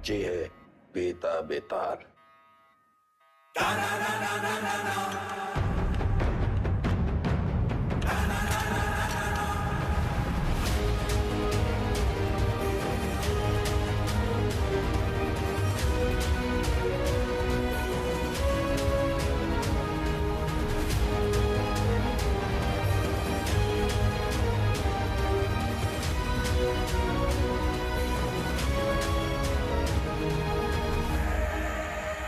बच्चे है बेता बेतार।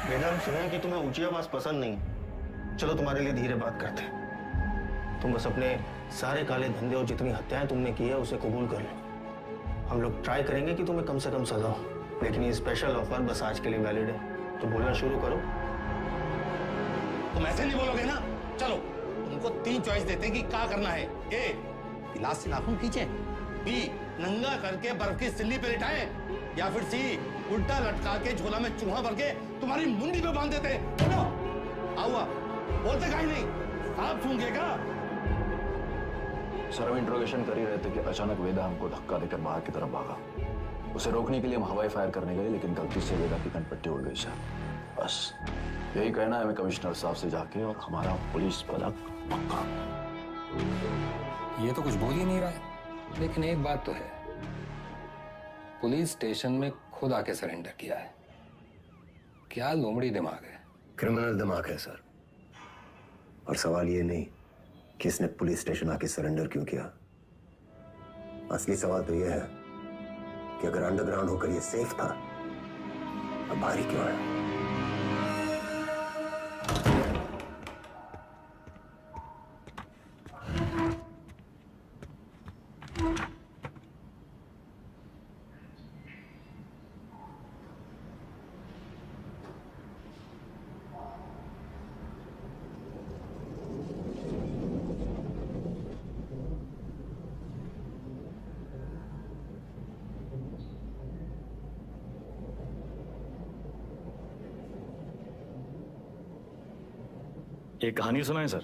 बेटा, सुना है कि तुम्हें ऊंची आवाज पसंद नहीं। चलो तुम्हारे लिए धीरे बात करते हैं। तुम बस अपने सारे काले धंधे और जितनी हत्याएं तुमने की है उसे कबूल कर लो। हम लोग ट्राई करेंगे कि तुम्हें कम से कम सजा हो, लेकिन ये स्पेशल ऑफर बस आज के लिए वैलिड है। तो बोलना शुरू करो। तुम ऐसे नहीं बोलोगे ना। चलो तुमको 3 चॉइस देते हैं कि क्या करना है। ए, गिलास से नाखून खींचे। बी, नंगा करके बर्फ की सिल्ली पे लिटाएं। या फिर सी, उल्टा लटका के झोला में चूहा भर के तुम्हारी मुंडी पे बांध देते। आउआ, बोलते काहे नहीं? आप सूंघेगा। सर, हम इंट्रोगेशन कर ही रहे थे कि अचानक वेदा हमको धक्का देकर बाहर की तरफ भागा। उसे रोकने के लिए हम हवाई फायर करने गए, लेकिन गलती से वेदा की कनपट्टी उड़ गई सर। बस यही कहना है हमें कमिश्नर साहब से जाके, और हमारा पुलिस पदक पक्का। ये तो कुछ बोल ही नहीं रहा है, लेकिन एक बात तो है, पुलिस स्टेशन में खुद आके सरेंडर किया है। क्या लोमड़ी दिमाग है। क्रिमिनल दिमाग है सर। और सवाल ये नहीं कि इसने पुलिस स्टेशन आके सरेंडर क्यों किया। असली सवाल तो यह है कि अगर अंडरग्राउंड होकर ये सेफ था, अब बाहर ही क्यों है। एक कहानी सुनाए सर।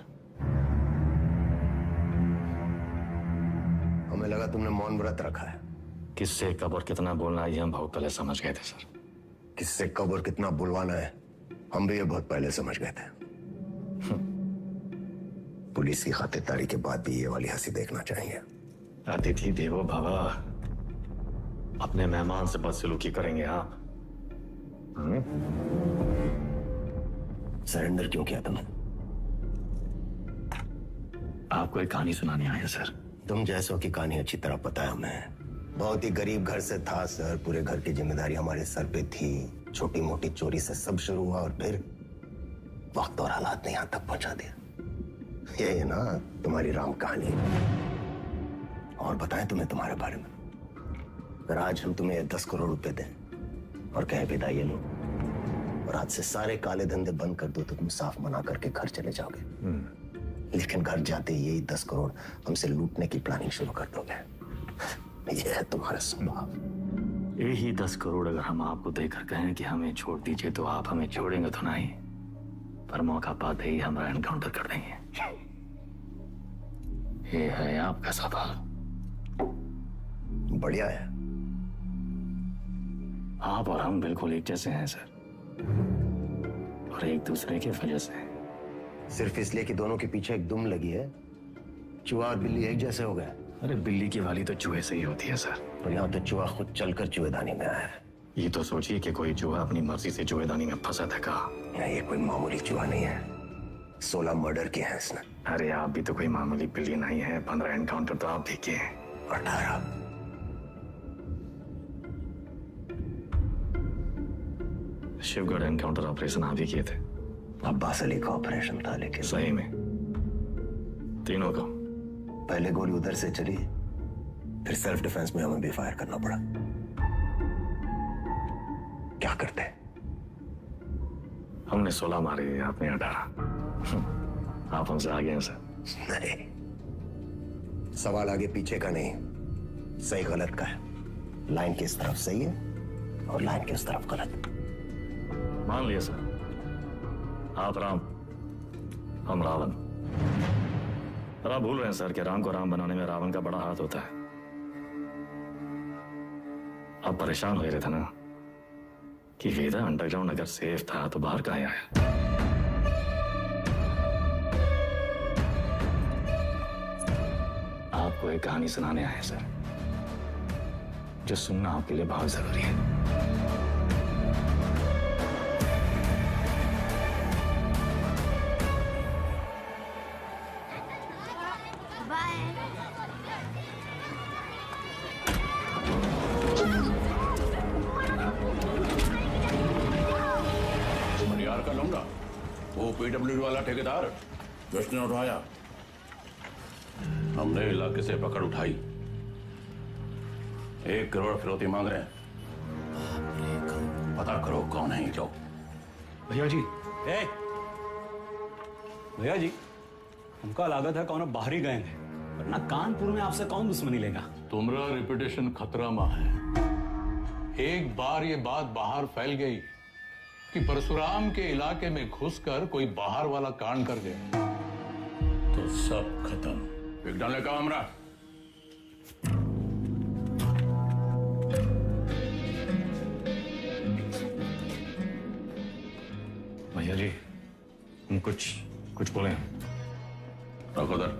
हमें लगा तुमने मौन व्रत रखा है। किससे कब और कितना बोलना है ये हम बहुत पहले समझ गए थे सर। किससे कब और कितना बुलवाना है हम भी ये बहुत पहले समझ गए थे। पुलिस की खातिरदारी के बाद भी ये वाली हंसी देखना चाहिए। अतिथि देवो भव। अपने मेहमान से बदसलूकी करेंगे आप। सरेंडर क्यों किया तुमने? आपको एक कहानी सुनानी आया सर। तुम जैसों की कहानी अच्छी तरह पता है हमें। बहुत ही गरीब घर से था सर। पूरे घर की जिम्मेदारी हमारे सर पे थी। छोटी मोटी चोरी से सब शुरू हुआ और फिर वक्त और हालात ने यहां तक पहुंचा दिया। ये है ना तुम्हारी राम कहानी। और बताएं तुम्हें तुम्हारे बारे में। अगर आज हम तुम्हें 10 करोड़ रुपए दें और कहें विदा ये लो, और आज से सारे काले धंधे बंद कर दो, तो तुम साफ मना करके घर चले जाओगे। लेकिन घर जाते ही यही 10 करोड़ हमसे लूटने की प्लानिंग शुरू कर दोगे। यह है तुम्हारा स्वभाव। यही 10 करोड़ अगर हम आपको देकर कहें कि हमें छोड़ दीजिए, तो आप हमें छोड़ेंगे तो नहीं, पर मौका पाते ही हमारा एनकाउंटर कर देंगे। ये है आपका स्वभाव। बढ़िया है। आप और हम बिल्कुल एक जैसे हैं सर, और एक दूसरे की वजह से। सिर्फ इसलिए कि दोनों के पीछे एक दुम लगी है, चूहा और बिल्ली एक जैसे हो गए। अरे बिल्ली की वाली तो चूहे से ही होती है सर। और यहाँ तो चूहा खुद चलकर चूहेदानी में आया है। ये तो सोचिए कि कोई चूहा अपनी मर्जी से चूहेदानी में फंसा था का। ये कोई मामूली चूहा नहीं है। 16 मर्डर किए हैं इसने। अरे आप भी तो कोई मामूली बिल्ली नहीं है। 15 एनकाउंटर तो आप भी किए हैं। 18। शिवगढ़ एनकाउंटर ऑपरेशन आप ही किए थे। अब्बास अली का ऑपरेशन था, लेकिन सही में तीनों का। पहले गोली उधर से चली, फिर सेल्फ डिफेंस में हमें भी फायर करना पड़ा। क्या करते? हमने 16 मारे, आपने 18। आप हमसे आगे हैं सर। नहीं, सवाल आगे पीछे का नहीं, सही गलत का है। लाइन की इस तरफ सही है और लाइन की उस तरफ गलत। मान लिया सर, आप राम, हम रावण। पर आप भूल रहे हैं सर कि राम को राम बनाने में रावण का बड़ा हाथ होता है। आप परेशान हो रहे थे ना, कि वेदा अंडरग्राउंड अगर सेफ था तो बाहर कहाँ आया? आपको एक कहानी सुनाने आए सर, जो सुनना आपके लिए बहुत जरूरी है। यार का लूंगा वो पीडब्ल्यूडी वाला ठेकेदार जिसने उठाया, हमने इलाके से पकड़ उठाई। 1 करोड़ फिरौती मांग रहे हैं। पता करो कौन है ये लोग। भैया जी, भैया जी, हमका लागत है कौन बाहरी गए हैं, वरना कानपुर में आपसे कौन दुश्मनी लेगा। तुम्हारा रेपुटेशन खतरा में है। एक बार ये बात बाहर फैल गई कि परशुराम के इलाके में घुसकर कोई बाहर वाला कांड कर गया तो सब खत्म। एक डाले का हमरा भैया जी, हम कुछ बोले। रखो दर।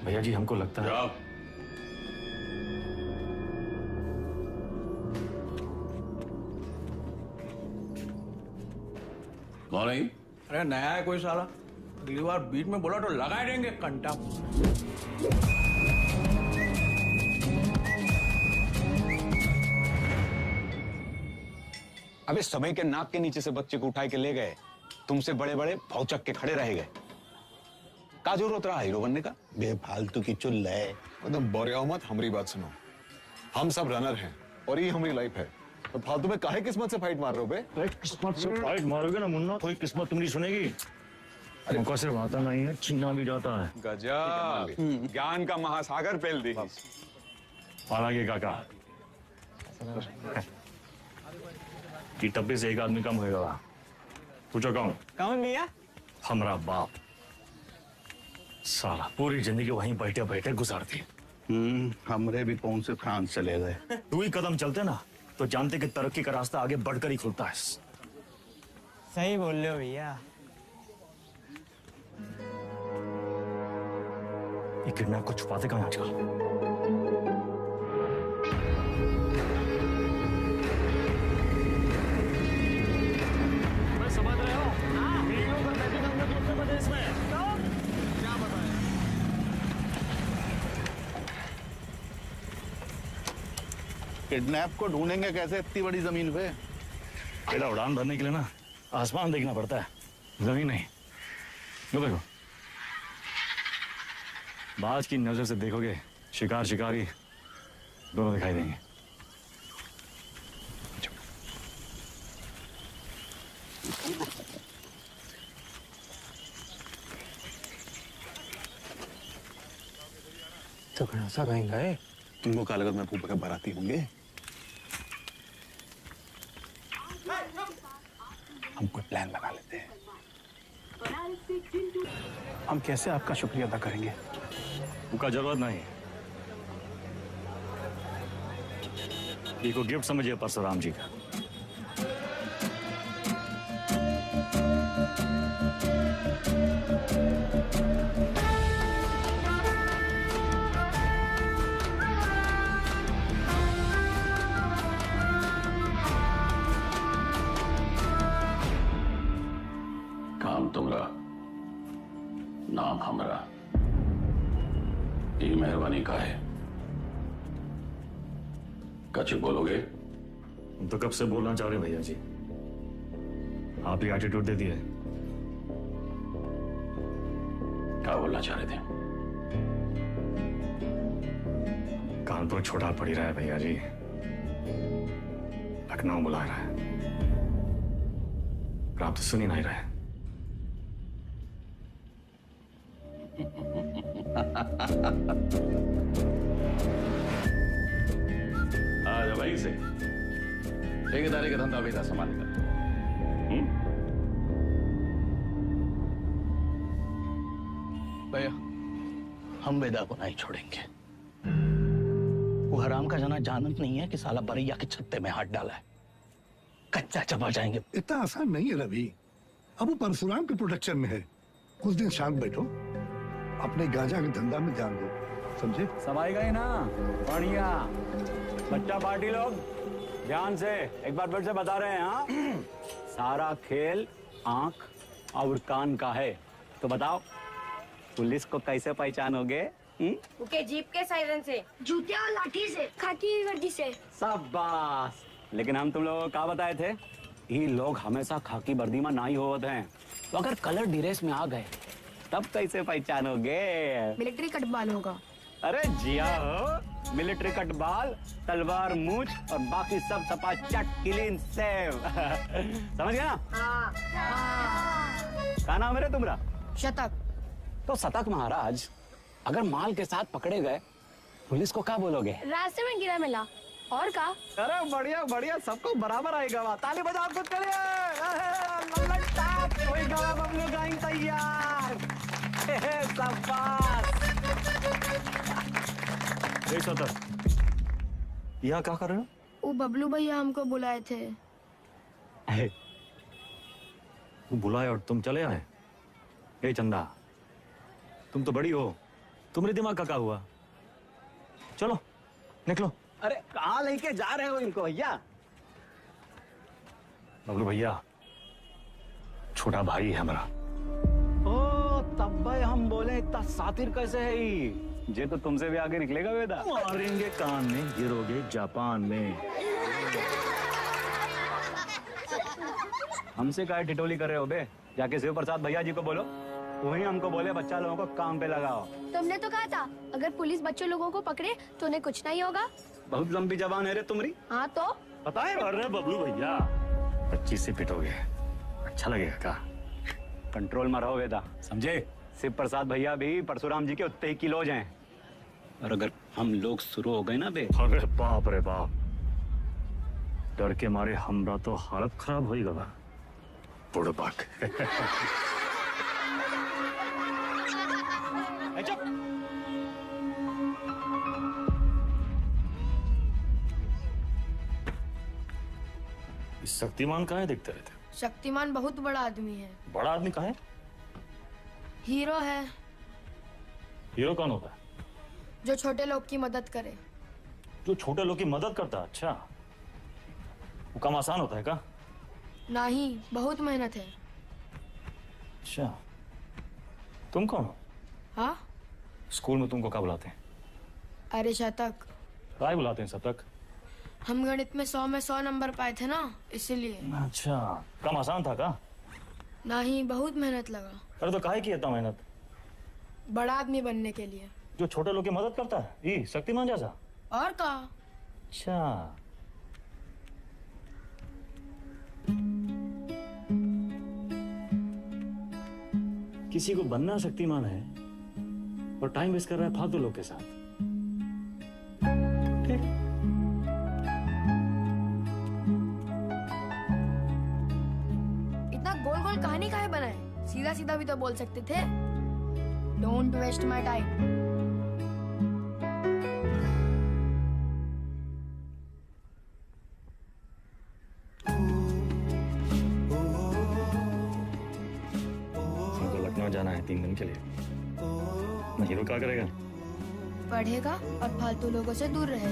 भैया जी, हमको लगता है जाओ। कौन है? अरे नया है कोई साला, अगली बार बीच में बोला तो लगा देंगे कंटा। अबे समय के नाक के नीचे से बच्चे को उठा के ले गए, तुमसे बड़े बड़े भौचक के खड़े रह गए। का जरूरत रहा हीरो बनने का? बेफालतू की चुल है। एकदम बोरिया मत, हमारी बात सुनो। हम सब रनर हैं और ये हमारी लाइफ है, तो फालतू में काहे किस्मत से फाइट मार रहे हो बे? किस्मत से फाइट मारोगे ना मुन्ना, कोई किस्मत तुम्हारी सुनेगी। हमको सिर्फ आता नहीं है, छीना भी जाता है। गजब, ज्ञान का महासागर पेल दी। हालांकि काका कि टब्बे से एक आदमी कम होएगा। पूछो कौन? कौन भैया? हमारा बाप। साला पूरी जिंदगी वहीं बैठे बैठे गुजार दी। हमरे भी कौन से फ्रांस चले गए। 2 ही कदम चलते ना तो जानते कि तरक्की का रास्ता आगे बढ़कर ही खुलता है। सही बोल रहे हो भैया। ये किडनैप को छुपाते कहाँ आजकल? मैं समझ रहे हो? वीडियो पर बैठे हम लोग उत्तर प्रदेश में। क्या बताएं? किडनैप को ढूंढेंगे कैसे इतनी बड़ी जमीन पे? बेटा उड़ान भरने के लिए ना आसमान देखना पड़ता है, जमीन नहीं। लो देखो, बाज की नजर से देखोगे शिकार शिकारी दोनों दिखाई देंगे। तो सा कहीं गए? तुमको क्या लगत मैं फूफा के बाराती होंगे? हम कोई प्लान बना लेते हैं। हम कैसे आपका शुक्रिया अदा करेंगे? उनका जरूरत नहीं। ये को गिफ्ट समझिए परशुराम जी का। काम तुमरा, नाम हमरा। ये मेहरबानी का है। कछ बोलोगे? हम तो कब से बोलना चाह रहे भैया जी, आप ही एटीट्यूड दे दिए। क्या बोलना चाह रहे थे? कानपुर छोटा पड़ ही रहा है भैया जी, लखनऊ बुला रहा है, पर आप तो सुन ही नहीं रहे। आज भाई से ठेकेदारी का धंधा बेटा संभालेगा। भैया, हम वेदा को नहीं छोड़ेंगे। वो वो हराम का जना जानत नहीं है कि साला बरैया के छत्ते में हाथ डाला है। कच्चा चबा जाएंगे। इतना आसान नहीं है रवि। अब वो परशुराम के प्रोटेक्शन में है। कुछ दिन शांत बैठो, अपने गांजा के धंधा में ध्यान दो, समझे? सब आई गए ना? बढ़िया। बच्चा पार्टी लोग ध्यान से एक बार फिर से बता रहे हैं। हाँ, सारा खेल आंख और कान का है। तो बताओ पुलिस को कैसे पहचानोगे? उनके जीप के सायरन से, जूते और लाठी से, खाकी वर्दी से। शाबाश। लेकिन हम तुम लोगों को क्या बताए थे? ये लोग हमेशा खाकी वर्दी में नहीं होते हैं। तो अगर कलर ड्रेस में आ गए तब कैसे पहचानोगे? मिलिट्री कटबाल होगा। अरे जिया हो, मिलिट्री कटबाल, तलवार मूंछ और बाकी सब सपा चट क्लीन सेव। समझ गया ना? क्या नाम है रे तुम्हारा? शतक। तो शतक महाराज, अगर माल के साथ पकड़े गए पुलिस को क्या बोलोगे? रास्ते में गिरा मिला। और का? अरे बढ़िया बढ़िया, सबको बराबर आएगा। ताली बजाओ खुद के लिए। बबलू गाइंग तैयार। यहाँ क्या कर रहे हो? वो बबलू भैया हमको बुलाए थे। वो बुलाए और तुम चले आए? ए चंदा, तुम तो बड़ी हो, तुम्हारे दिमाग का क्या हुआ? चलो निकलो। अरे कहाँ लेके जा रहे हो इनको भैया? बबलू भैया छोटा भाई है हमारा। ओ तब भाई हम बोले इतना सातिर कैसे है ये तो तुमसे भी आगे निकलेगा वेदा। मारेंगे कान में, गिरोगे जापान में। हमसे काय टिटोली कर रहे हो बे? जाके शिव प्रसाद भैया जी को बोलो, वही हमको बोले बच्चा लोगों को काम पे लगाओ। तुमने तो कहा था अगर पुलिस बच्चों लोगों को पकड़े तो उन्हें कुछ नहीं होगा। बहुत लंबी जबान है रे तुम्हारी। हाँ तो पता है? अरे बबलू भैया 25 से पिटोगे, अच्छा लगेगा का? कंट्रोल में रहो वेदा, समझे? शिव प्रसाद भैया भी परशुराम जी के उतने ही किलोज हैं। और अगर हम लोग शुरू हो गए ना बे, अरे बाप रे बाप, डर के मारे हमरा तो हालत खराब हो गया। बुढ़बाक। शक्तिमान कहाँ है दिखते रहते? शक्तिमान बहुत बड़ा आदमी है। बड़ा आदमी कहाँ है? हीरो है। हीरो कौन होता है? जो छोटे लोग की मदद करे। जो छोटे लोग की मदद करता है? अच्छा, वो काम आसान होता है का? नहीं, बहुत मेहनत है। अच्छा, तुम कौन हो? हाँ? स्कूल में तुमको क्या बुलाते हैं? अरे शतक। क्या बुलाते हैं शतक? हम गणित में 100 में 100 नंबर पाए थे ना, इसीलिए। अच्छा, काम आसान था का? नहीं, बहुत मेहनत लगा। अरे तो काहे की इतना मेहनत? बड़ा आदमी बनने के लिए। जो छोटे लोग की मदद करता है, ये शक्तिमान जैसा? और का? अच्छा, किसी को बनना शक्तिमान है और टाइम वेस्ट कर रहा है फालतू लोग के साथ। ठीक। इतना गोल गोल कहानी काहे बनाए? सीधा सीधा भी तो बोल सकते थे। Don't waste my time. जाना है 3 दिन के लिए। मैं हीरो क्या करेगा? पढ़ेगा और फालतू लोगों से दूर रहेगा।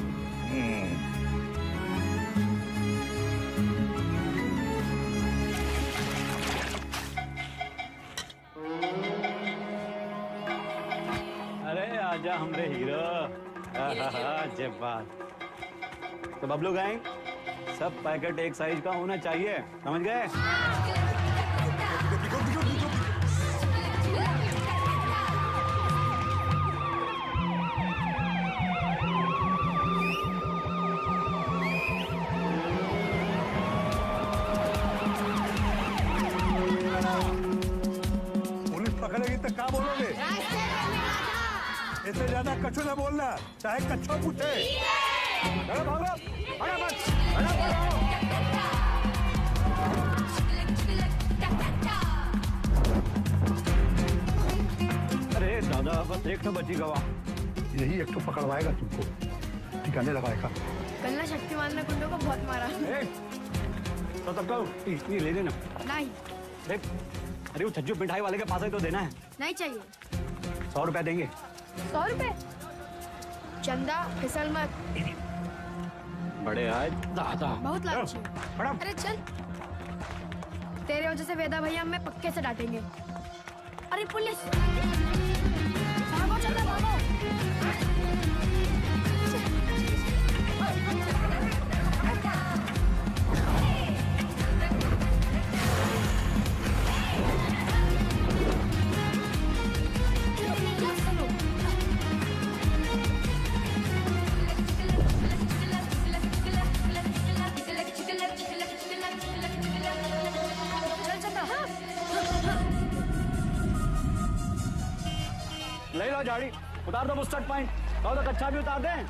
अरे आजा हमरे हीरो। जब बात तो बबलू गैंग, सब पैकेट एक साइज का होना चाहिए, समझ गए? क्या बोलोगे? इससे ज्यादा कछु ना बोलना, चाहे कच्छो पूछे। अरे दादा, बस एक तो बची गवा। यही एक तो पकड़वाएगा तुमको। ठिकाने लगाएगा। कल ना शक्तिमान ने गुंडों को बहुत मारा। तो तब का ये ले लेना। नहीं। अरे वो छज्जू मिठाई वाले के पास ही तो देना है। नहीं चाहिए। 100 रुपए देंगे। 100 रुपए? चंदा फिसल मत। बड़े आज दादा बहुत लालची। अरे चल, तेरे वजह से वेदा भैया हमें पक्के से डांटेंगे। अरे पुलिस! भागो चंदा भागो। ले लो झाड़ी, उतार दो मुस्टर्ड पॉइंट। तो कच्चा भी उतार दें।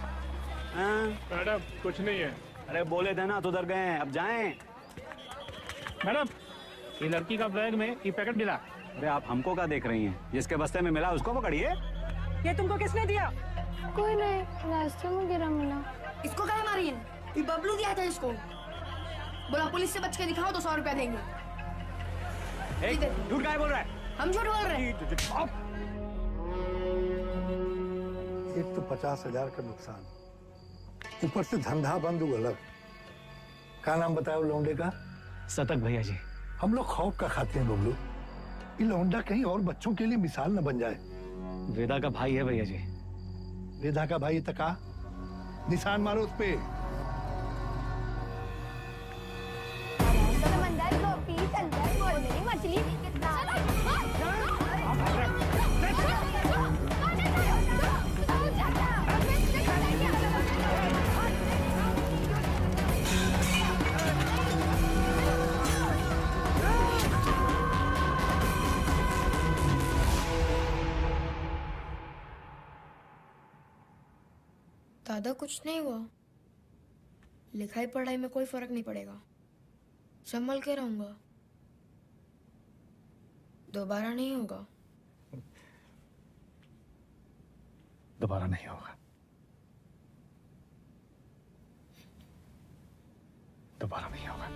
मैडम कुछ नहीं है। अरे बोले थे ना तो उधर गए, अब जाएं। मैडम ये लड़की का बैग में ये पैकेट मिला। अरे आप हमको क्या देख रही हैं? जिसके बस्ते में मिला उसको पकड़िए। ये तुमको किसने दिया? कोई नहीं, रास्ते में गिरा मिला। इसको क्या मारी है? ये बबलू दिया था इसको। बोला पुलिस से बच के दिखाओ तो 100 रुपया देंगे। झूठ काहे बोल रहा है? हम झूठ बोल रहे हैं। एक तो 50,000 का नुकसान, ऊपर से धंधा बंद हुआ अलग। क्या नाम बताया लौंडे का? सतक भैया जी। हम लोग खौफ का खाते हैं बबलू। ये लौंडा कहीं और बच्चों के लिए मिसाल न बन जाए। वेदा का भाई है भैया जी। वेदा का भाई तका निशान मारो उस पे। मछली दादा कुछ नहीं हुआ। लिखाई पढ़ाई में कोई फर्क नहीं पड़ेगा। संभल के रहूंगा। दोबारा नहीं होगा। दोबारा नहीं होगा। दोबारा नहीं होगा।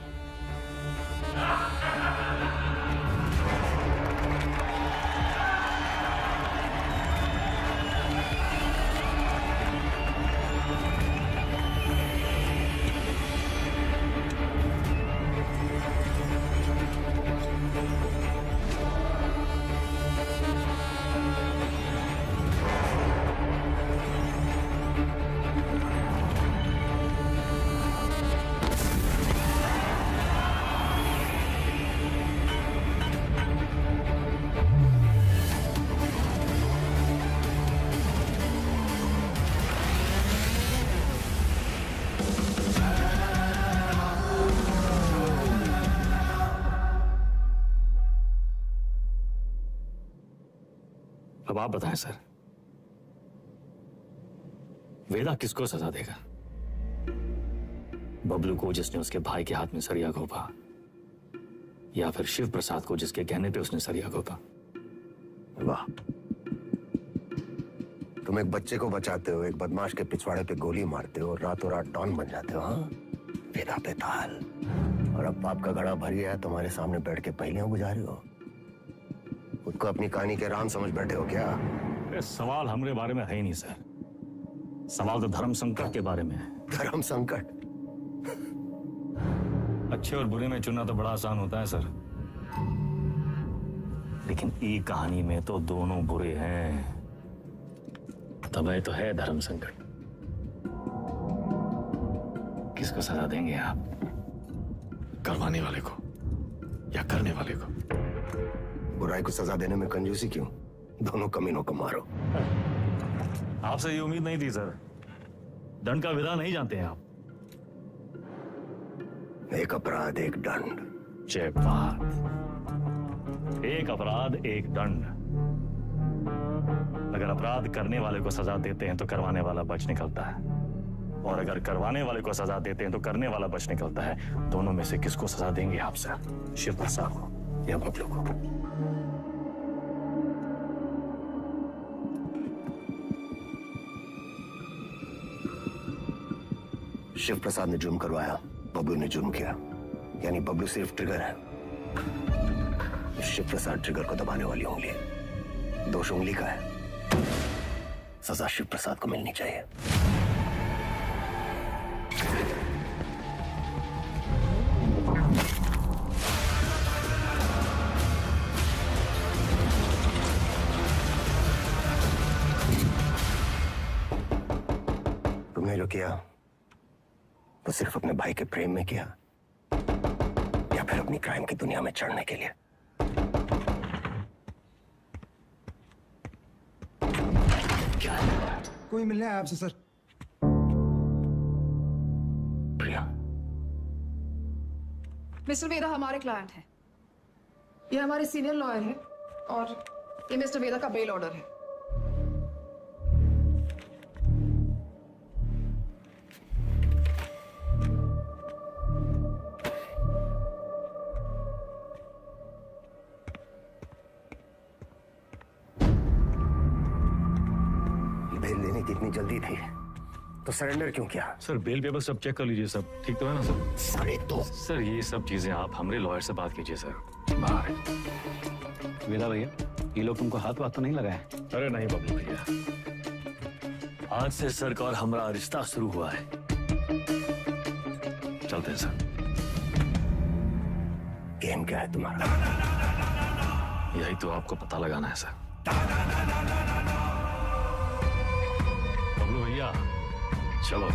अब आप बताएं सर, वेदा किसको सजा देगा? बबलू को जिसने उसके भाई के हाथ में सरिया घोंपा, या फिर शिव प्रसाद को जिसके कहने पे उसने सरिया घोंपा? वाह, तुम एक बच्चे को बचाते हो, एक बदमाश के पिछवाड़े पे गोली मारते हो और रातों रात डॉन बन जाते हो। हाँ, वेदा पे ताल। और अब पाप का घड़ा भर गया है, तुम्हारे सामने बैठ के पहेलियां बुझा रहे हो। खुद को अपनी कहानी के राम समझ बैठे हो क्या? सवाल हमारे बारे में है ही नहीं सर। सवाल तो धर्म संकट के बारे में है। धर्म संकट? अच्छे और बुरे में चुनना तो बड़ा आसान होता है सर, लेकिन ई कहानी में तो दोनों बुरे हैं। तब तो है धर्म संकट। किसको सजा देंगे आप? करवाने वाले को या करने वाले को? बुराई को सजा देने में कंजूसी क्यों? दोनों कमीनों को मारो। आपसे ये उम्मीद नहीं थी सर। दंड का विधान नहीं जानते हैं आप। एक अपराध एक दंड। जय बात। एक अपराध एक दंड। अगर अपराध करने वाले को सजा देते हैं तो करवाने वाला बच निकलता है, और अगर करवाने वाले को सजा देते हैं तो करने वाला बच निकलता है। दोनों में से किसको सजा देंगे आप सर? शिव प्रसाद को या बबलू को? शिव प्रसाद ने जुर्म करवाया, बबलू ने जुर्म किया, यानी बबलू सिर्फ ट्रिगर है, शिव प्रसाद ट्रिगर को दबाने वाली उंगली है। दोष उंगली का है, सजा शिव प्रसाद को मिलनी चाहिए। तुमने जो किया वो सिर्फ अपने भाई के प्रेम में किया या फिर अपनी क्राइम की दुनिया में चढ़ने के लिए? कोई मिलने आया आपसे सर। प्रिया, मिस्टर वेदा हमारे क्लाइंट हैं। ये हमारे सीनियर लॉयर हैं और ये मिस्टर वेदा का बेल ऑर्डर है। इतनी जल्दी थी तो सरेंडर क्यों किया? सर बेल पेपर सब चेक कर लीजिए, सब ठीक तो है ना सर? सारे तो सर ये सब चीजें आप हमारे लॉयर से बात कीजिए सर। बाहर वेदा भैया, ये लोग तुमको हाथ वाथ तो नहीं लगाए? अरे नहीं बबलू भैया, आज से सरकार हमारा रिश्ता शुरू हुआ है। चलते हैं सर। गेम क्या है तुम्हारा? यही तो आपको पता लगाना है सर। भैया चलो।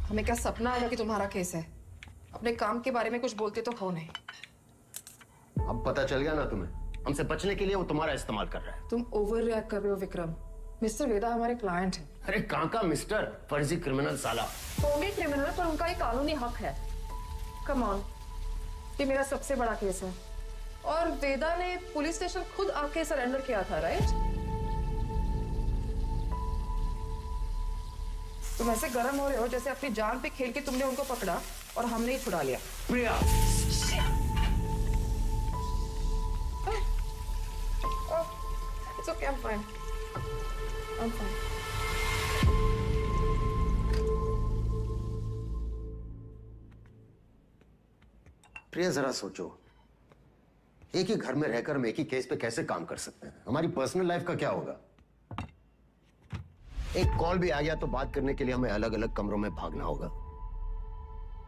हमें क्या सपना आया कि तुम्हारा केस है? अपने काम के बारे में कुछ बोलते तो हो नहीं। अब पता चल गया ना तुम्हें, हमसे बचने के लिए वो तुम्हारा इस्तेमाल कर रहा है। तुम ओवर रिएक्ट कर रहे हो विक्रम। मिस्टर वेदा हमारे क्लाइंट है। अरे कहाँ का मिस्टर, फर्जी क्रिमिनल साला। होंगे क्रिमिनल पर उनका एक कानूनी हक है। कम ऑन, ये मेरा सबसे बड़ा केस है और वेदा ने पुलिस स्टेशन खुद आके सरेंडर किया था, राइट? तुम ऐसे गर्म हो रहे हो जैसे अपनी जान पे खेल के तुमने उनको पकड़ा और हमने ही छुड़ा लिया। प्रिया, It's okay, I'm fine. I'm fine. प्रिया जरा सोचो, एक ही घर में रहकर हम एक ही केस पे कैसे काम कर सकते हैं? हमारी पर्सनल लाइफ का क्या होगा? एक कॉल भी आ गया तो बात करने के लिए हमें अलग अलग कमरों में भागना होगा।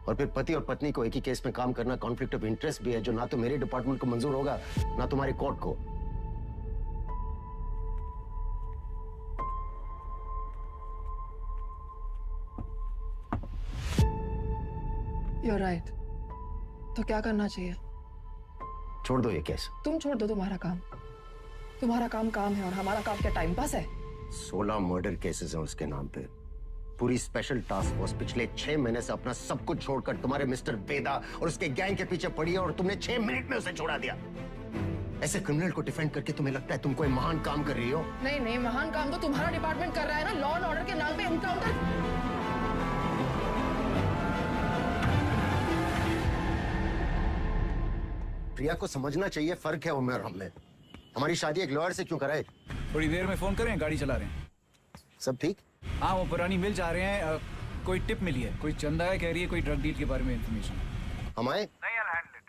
और फिर पति और पत्नी को एक ही केस में काम करना कॉन्फ्लिक्ट ऑफ इंटरेस्ट भी है, जो ना तो मेरे डिपार्टमेंट को मंजूर होगा ना तुम्हारी कोर्ट को। You're right. तो क्या करना चाहिए? छोड़ दो ये केस। तुम छोड़ दो तुम्हारा काम। तुम्हारा काम काम है और हमारा काम क्या टाइम पास है? 16 मर्डर केसेस हैं उसके नाम पे। पूरी स्पेशल टास्क फोर्स पिछले 6 महीने से अपना सब कुछ छोड़कर तुम्हारे मिस्टर वेदा और उसके गैंग के पीछे पड़ी है और तुमने 6 मिनट में उसे छोड़ा दिया। ऐसे क्रिमिनल को डिफेंड करके तुम्हें लगता है तुम कोई महान काम कर रही हो? नहीं नहीं, महान काम तो तुम्हारा डिपार्टमेंट कर रहा है ना, लॉ एंड ऑर्डर के नाम पे एनकाउंटर। प्रिया को समझना चाहिए, फर्क है उम्र और हम में। हमारी शादी एक लॉयर से क्यों कराए? थोड़ी देर में फोन करें, गाड़ी चला रहे हैं। सब ठीक? हाँ, वो पुरानी मिल जा रहे हैं। कोई टिप मिली है, कोई चंदा है कह रही है, कोई ड्रग डील के बारे में इंफॉर्मेशन। हम आए? नहीं, I'll handle it.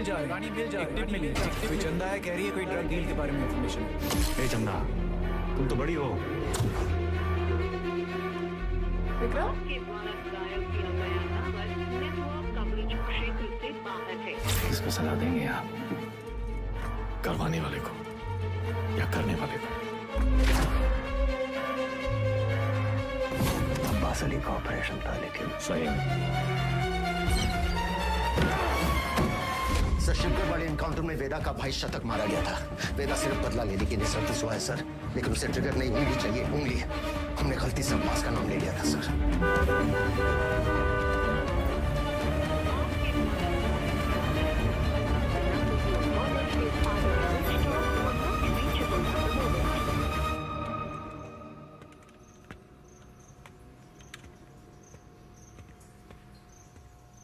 मिल जा रही है, एक टिप मिली है। कोई चंदा है, कह रही है कोई ड्रग डील के बारे में इंफॉर्मेशन है। ए चंदा, तुम तो बड़ी हो। विक्रम? किसको सलाह देंगे आप? करवाने वाले को या करने वाले को? अब्बास अली का ऑपरेशन था, लेकिन सही सर, शिवगढ़ वाले एनकाउंटर में वेदा का भाई शतक मारा गया था। वेदा सिर्फ बदला लेने की निस्सरती हुआ है सर, लेकिन उसे ट्रिगर नहीं, उंगली चाहिए, उंगली। हमने गलती से अब्बास का नाम ले लिया था सर।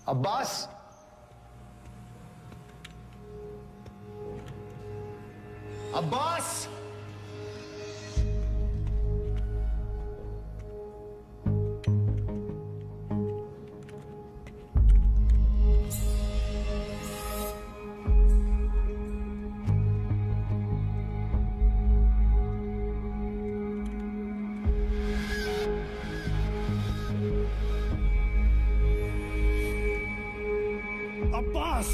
अब्बास, अब्बास, अब्बास,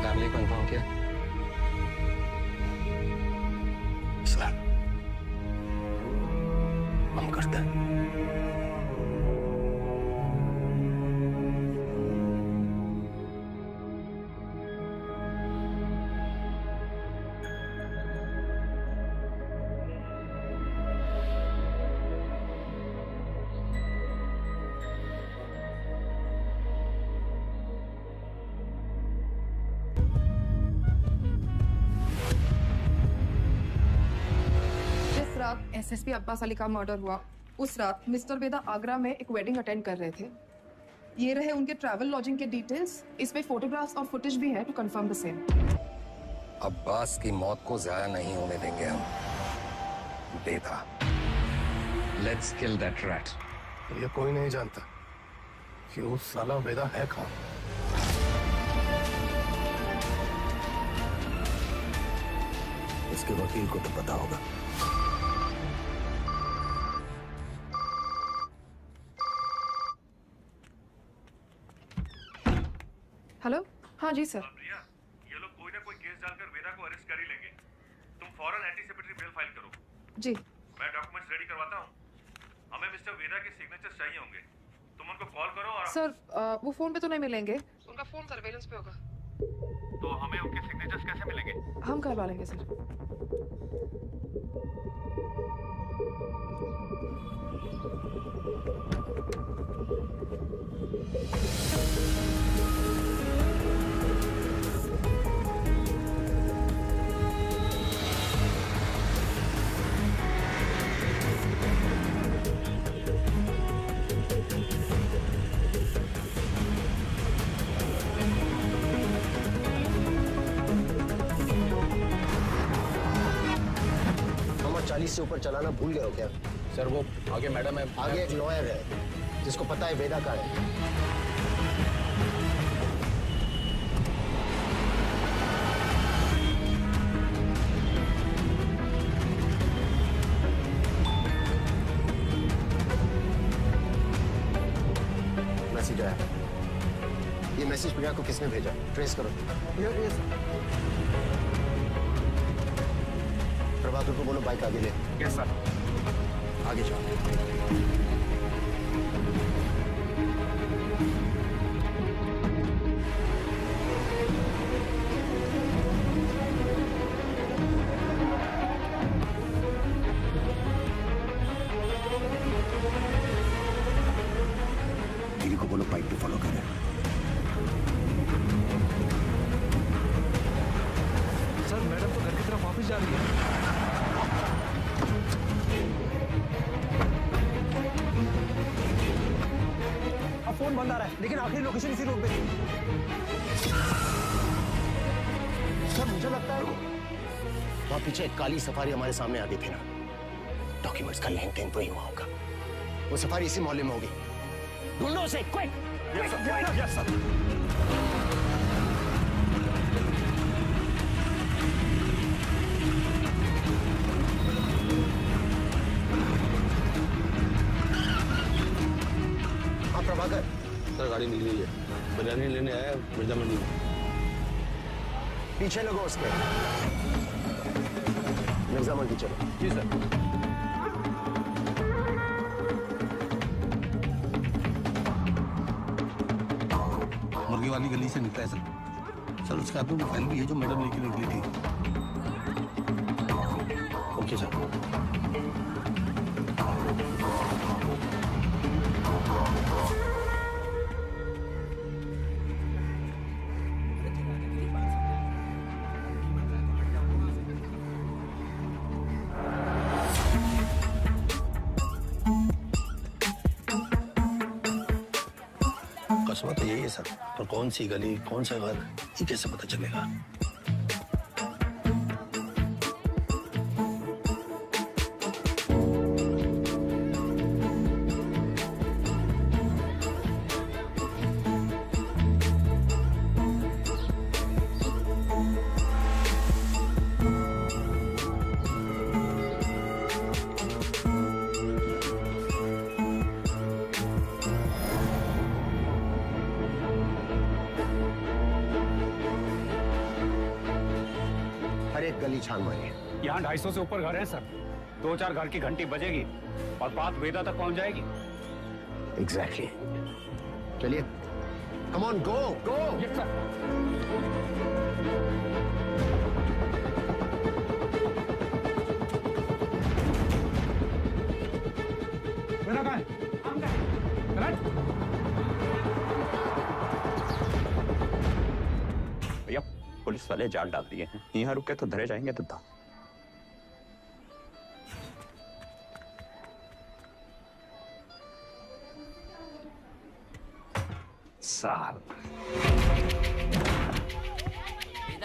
फैमिली को इन्फॉर्म किया? सर, हम करते हैं। एसएसपी अब्बास अली का मर्डर हुआ, उस रात मिस्टर वेदा आगरा में एक वेडिंग अटेंड कर रहे थे। ये रहे उनके ट्रैवल लॉजिंग के डिटेल्स। इसमें फोटोग्राफ्स और फुटेज भी है to confirm the same. Abbas की मौत को जाया नहीं होने देंगे हम। Veda, let's kill that rat. ये कोई नहीं जानता कि वो साला वेदा है कौन। इसके वकील को तो पता होगा। हेलो, हाँ जी सर। प्रिया, ये लोग कोई ना कोई केस डालकर वेदा को अरेस्ट कर ही लेंगे। तुम फौरन एंटीसिपेटरी बेल फाइल करो। जी। मैं डॉक्यूमेंट्स रेडी करवाता हूँ। हमें मिस्टर वेदा के सिग्नेचर्स चाहिए होंगे। तुम उनको कॉल करो और सर वो फोन पे तो नहीं मिलेंगे, उनका फोन सर्वेलेंस पे होगा। तो हमें उनके सिग्नेचर्स कैसे मिलेंगे? हम करवा लेंगे सर। मामा 40 से ऊपर चलाना भूल गए हो क्या? सर वो आगे मैडम है। आगे एक लॉयर है जिसको पता है वेदा का है। मैसेज आया। ये मैसेज प्रिया को किसने भेजा? ट्रेस करो। प्रभाकर को बोलो बाइक आगे ले। Yes sir. आगे जाओ। बंद आ रहा है, लेकिन आखिरी लोकेशन इसी रोड पे थी। सर मुझे लगता है वहां पीछे एक काली सफारी हमारे सामने आ गई थी ना, डॉक्यूमेंट्स का लेन देन तो ही हुआ होगा। वो सफारी इसी मोहल्ले में होगी। ढूंढो उसे, क्विक! Yes sir. हाँ प्रभाकर सर, गाड़ी निकली है, बिरयानी लेने आया मिर्जा मंडी में। पीछे लगो उसके, मिर्जा मंडी चलो। जी सर। मुर्गी वाली गली से निकला है सर। सर उसके हाथ में वो फाइल भी है जो मैडम लेके निकली थी। Okay sir. कस्मा तो यही है सर, पर कौन सी गली कौन सा घर ये कैसे पता चलेगा? गली छान मारिए। यहाँ 250 से ऊपर घर हैं सर। 2-4 घर की घंटी बजेगी और बात वेदा तक पहुंच जाएगी। एग्जैक्टली। चलिए, come on, go go. Yes sir. Veda कहाँ है? भैया पुलिस वाले जाल डाल दिए हैं, यहाँ रुके तो धरे जाएंगे तो था। साल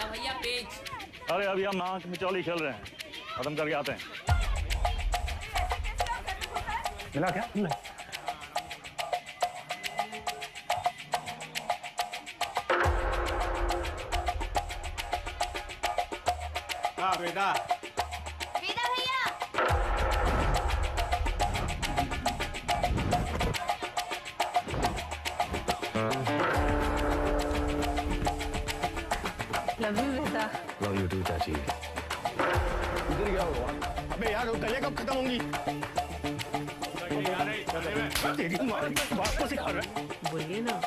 भैया पेज। अरे अभी हम नाक मिचौली खेल रहे हैं, खत्म करके आते हैं। मिला क्या? वेदा वेदा भैया। Love you Veda. Love you too चाची। इधर क्या हुआ? अबे यार वो गले कब खत्म होंगी? तेरी माँ बात को सिखा रहा है। बोलिए ना।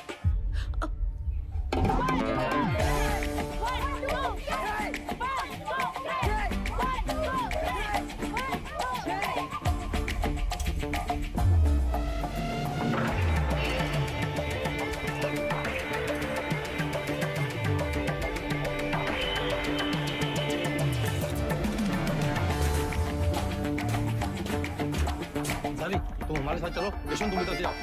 तुम हमारे साथ चलो, यशवंत तुम इधर से जाओ।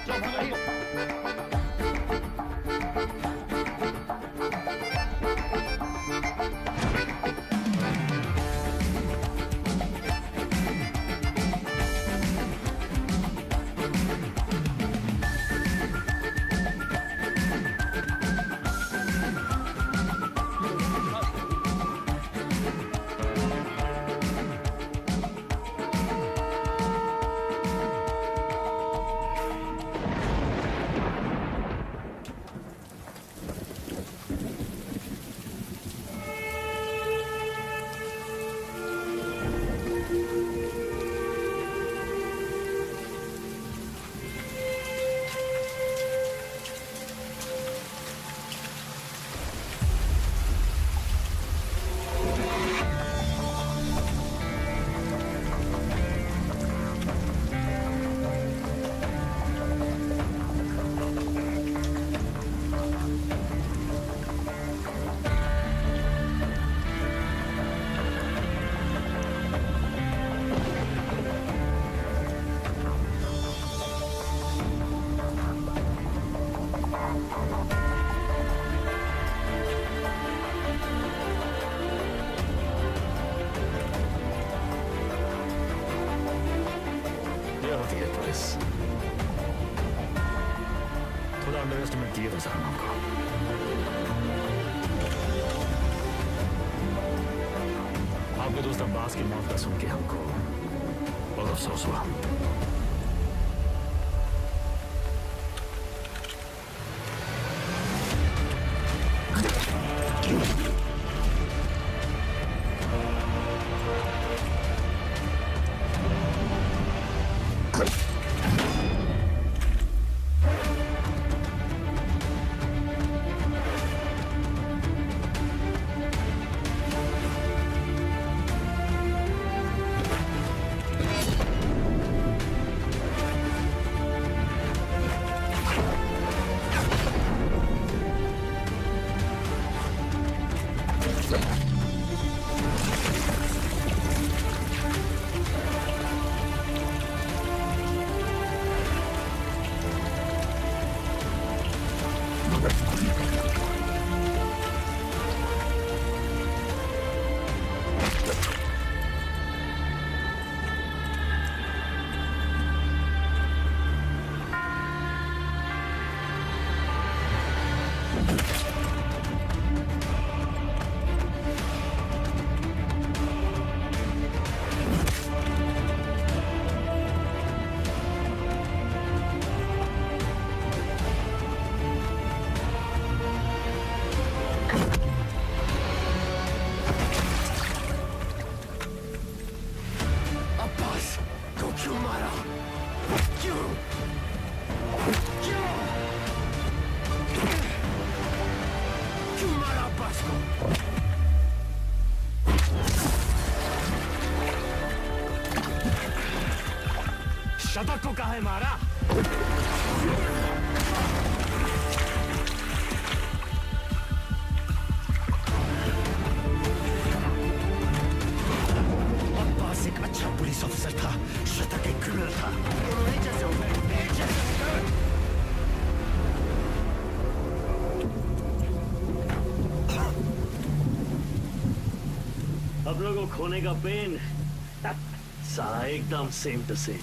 ये होती है पुलिस। थोड़ा अंडर एस्टिमेट किए थे सर हमको। आपके दोस्त अब्बास की मौत का सुन के हमको बहुत अफसोस हुआ। शतक को काहे मारा? अब्बास एक अच्छा पुलिस ऑफिसर था, शतक एक क्रिमिनल था। दोनों एक जैसे हो गए, एक जैसे। अब लोगों को खोने का पेन सारा एकदम सेम टू सेम।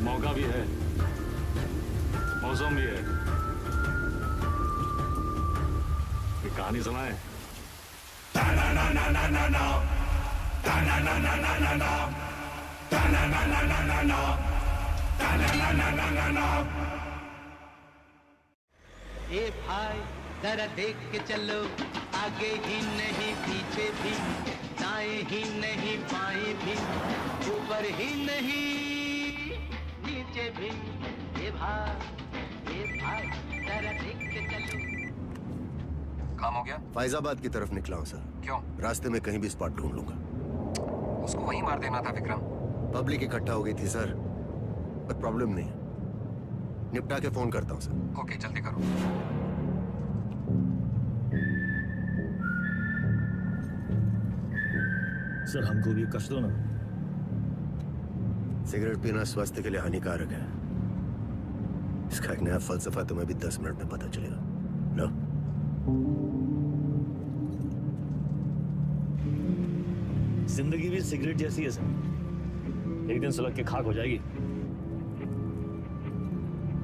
मौका भी है, मौसम भी है। ये कहानी सुनाए। ए भाई जरा देख के चलो, आगे ही नहीं पीछे भी, दाएं ही नहीं बाएं भी, ऊपर ही नहीं नीचे भी। ए भाई जरा देख के चलो। काम हो गया? फैजाबाद की तरफ निकला हूँ सर। क्यों? रास्ते में कहीं भी स्पॉट ढूंढ लूंगा। उसको वहीं मार देना था विक्रम। पब्लिक इकट्ठा हो गई थी सर, पर प्रॉब्लम नहीं है। निपटा के फोन करता हूँ सर। ओके, जल्दी करो। सर हमको भी कष्ट दो ना। सिगरेट पीना स्वास्थ्य के लिए हानिकारक है। इसका एक नया फलसफा तुम्हें भी 10 मिनट में पता चलेगा। लो। जिंदगी भी सिगरेट जैसी है सर, एक दिन सुलग के खाक हो जाएगी।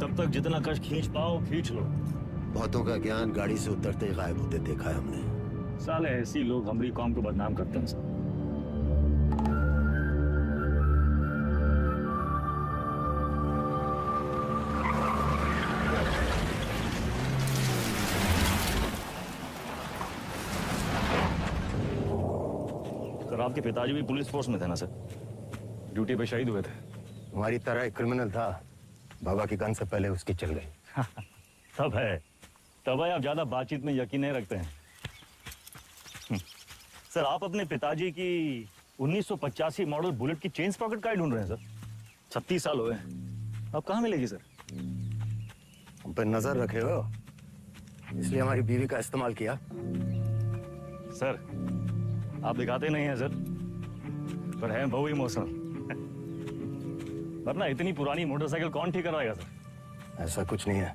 तब तक जितना कष्ट खींच पाओ खींच लो। बहुतों का ज्ञान गाड़ी से उतरते ही गायब होते देखा है हमने। साले ऐसी लोग हमारी कौम को बदनाम करते हैं सर। सर आपके पिताजी भी पुलिस फोर्स में थे ना सर? ड्यूटी पे शहीद हुए थे। हमारी तरह एक क्रिमिनल था, बाबा की गन से पहले उसकी चल गई। तब है आप ज्यादा बातचीत में यकीन नहीं रखते हैं। सर आप अपने पिताजी की 1985 मॉडल बुलेट की चेन स्प्रॉकेट का ढूंढ रहे हैं सर। 36 साल हुए हैं। अब कहाँ मिलेगी सर? हम पे नजर रखे हो, इसलिए हमारी बीवी का इस्तेमाल किया। सर आप दिखाते नहीं हैं सर, पर है बहुत इमोशनल। वरना इतनी पुरानी मोटरसाइकिल कौन ठीक करवाएगा सर? ऐसा कुछ नहीं है,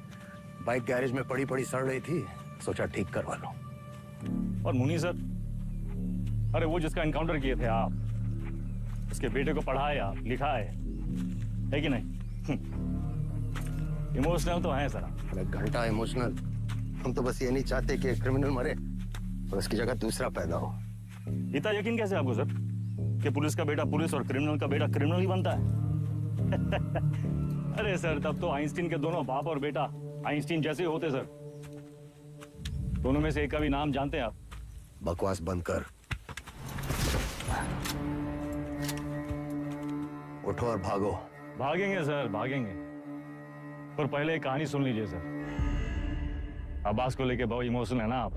बाइक गैरेज में पड़ी पड़ी सड़ रही थी, सोचा ठीक करवा लो। और मुनी सर, अरे वो जिसका एनकाउंटर किए थे आप, उसके बेटे को पढ़ाए आप, लिखाए, है कि नहीं? इमोशनल तो है सर। अरे घंटा इमोशनल, हम तो बस ये नहीं चाहते कि क्रिमिनल मरे और उसकी जगह दूसरा पैदा हो। इतना यकीन कैसे आपको सर कि पुलिस का बेटा पुलिस और क्रिमिनल का बेटा क्रिमिनल ही बनता है? अरे सर, तब तो आइंस्टीन के दोनों बाप और बेटा आइंस्टीन जैसे होते सर। दोनों में से एक का भी नाम जानते हैं आप? बकवास बंद कर, उठो और भागो। भागेंगे सर, भागेंगे, पर पहले एक कहानी सुन लीजिए सर। अब्बास को लेके बहुत इमोशनल है ना आप?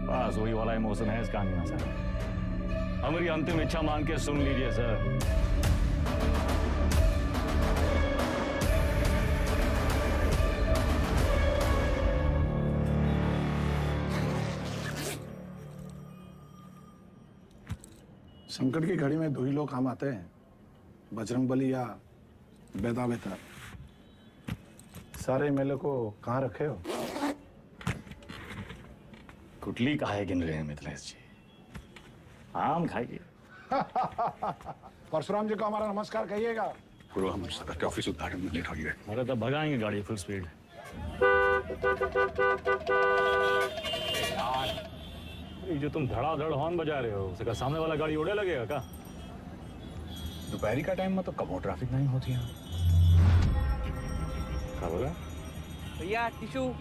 बस वही वाला इमोशन है इस कहानी में सर। हमारी अंतिम इच्छा मान के सुन लीजिए सर। संकट की घड़ी में दो ही लोग काम आते हैं, बजरंगबली या बेदा बेहतर। सारे मेले को कहाँ रखे हो? कुटली काहे गिन रहे हैं मिथिलेश जी? आम खाइए। परशुराम जी को हमारा नमस्कार कहिएगा। गुरु, हम सदर के ऑफिस उद्घाटन में लेट हो गए। अरे तो भगाएंगे गाड़ी फुल स्पीड। ये जो तुम धड़ाधड़ हॉर्न बजा रहे हो, उसका सामने वाला गाड़ी उड़े लगेगा क्या? दोपहरी का टाइम में तो कब ट्रैफिक नहीं होती है। क्या बोला भैया? टिशू।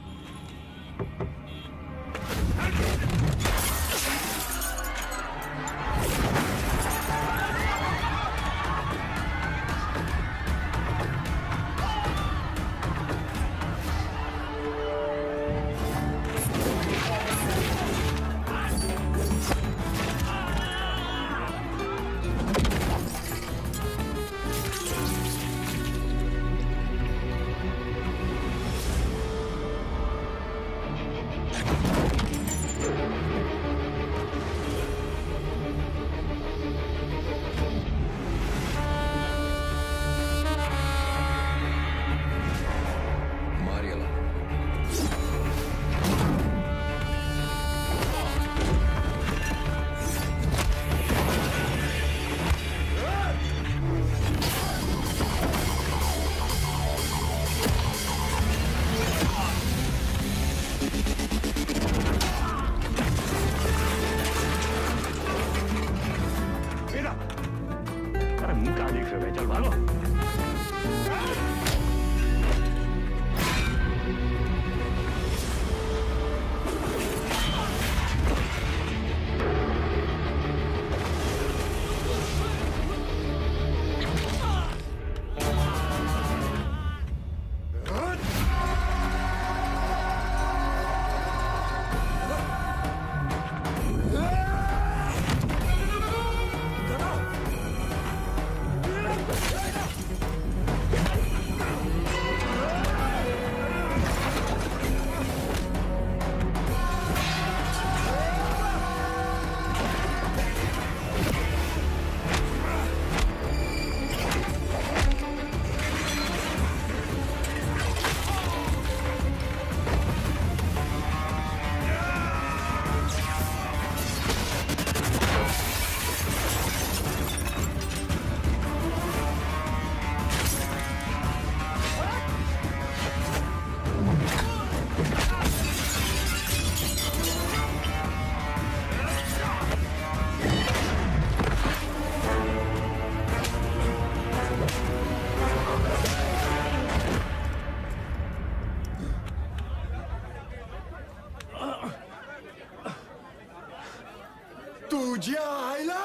तुझ्या आईला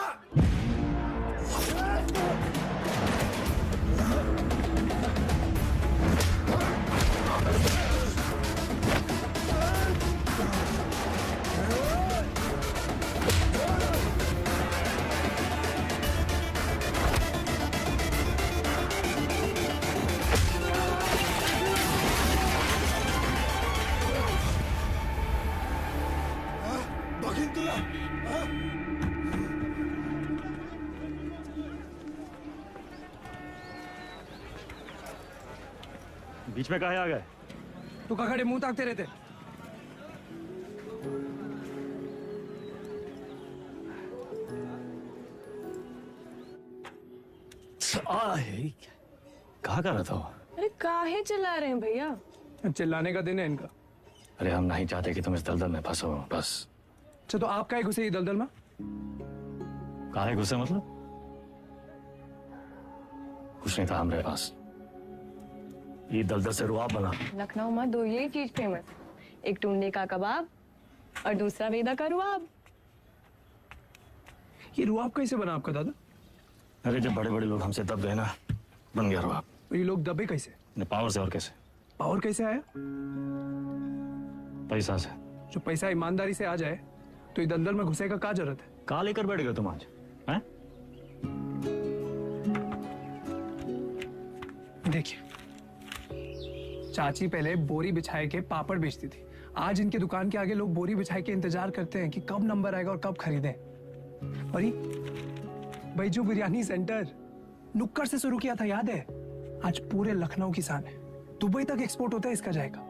बीच में काहे आ गए? तू का खड़े मुंह ताकते रहते? कहा कर रहा था? अरे काहे चिल्ला रहे हैं भैया? चिल्लाने का दिन है इनका। अरे हम नहीं चाहते कि तुम इस दलदल में फंसो, बस। अच्छा तो आप काहे घुसे ये दलदल में? काहे घुसे मतलब? कुछ नहीं था हमारे पास। ये दलदल से रुआब बना। लखनऊ में दो यही चीज फेमस, एक टुंडे का कबाब और दूसरा वेदा का रुआब। ये रुआब कैसे बना आपका दादा? अरे जब बड़े बड़े लोग हमसे दब गए ना, बन गया रुआब। तो ये लोग दबे कैसे? पावर से। और कैसे? पावर कैसे आया? पैसा से। जो पैसा ईमानदारी से आ जाए तो ये दलदल में घुसे का क्या जरूरत है? कहा लेकर बैठ गए तुम आज? हैं? देखिए, चाची पहले बोरी बिछाए के पापड़ बेचती थी। आज इनके दुकान के आगे लोग बोरी बिछाए के इंतजार करते हैं कि कब नंबर आएगा और कब खरीदें। और बैजू बिरयानी सेंटर नुक्कड़ से शुरू किया था, याद है? आज पूरे लखनऊ किसान है, दुबई तक एक्सपोर्ट होता है इसका जाएगा।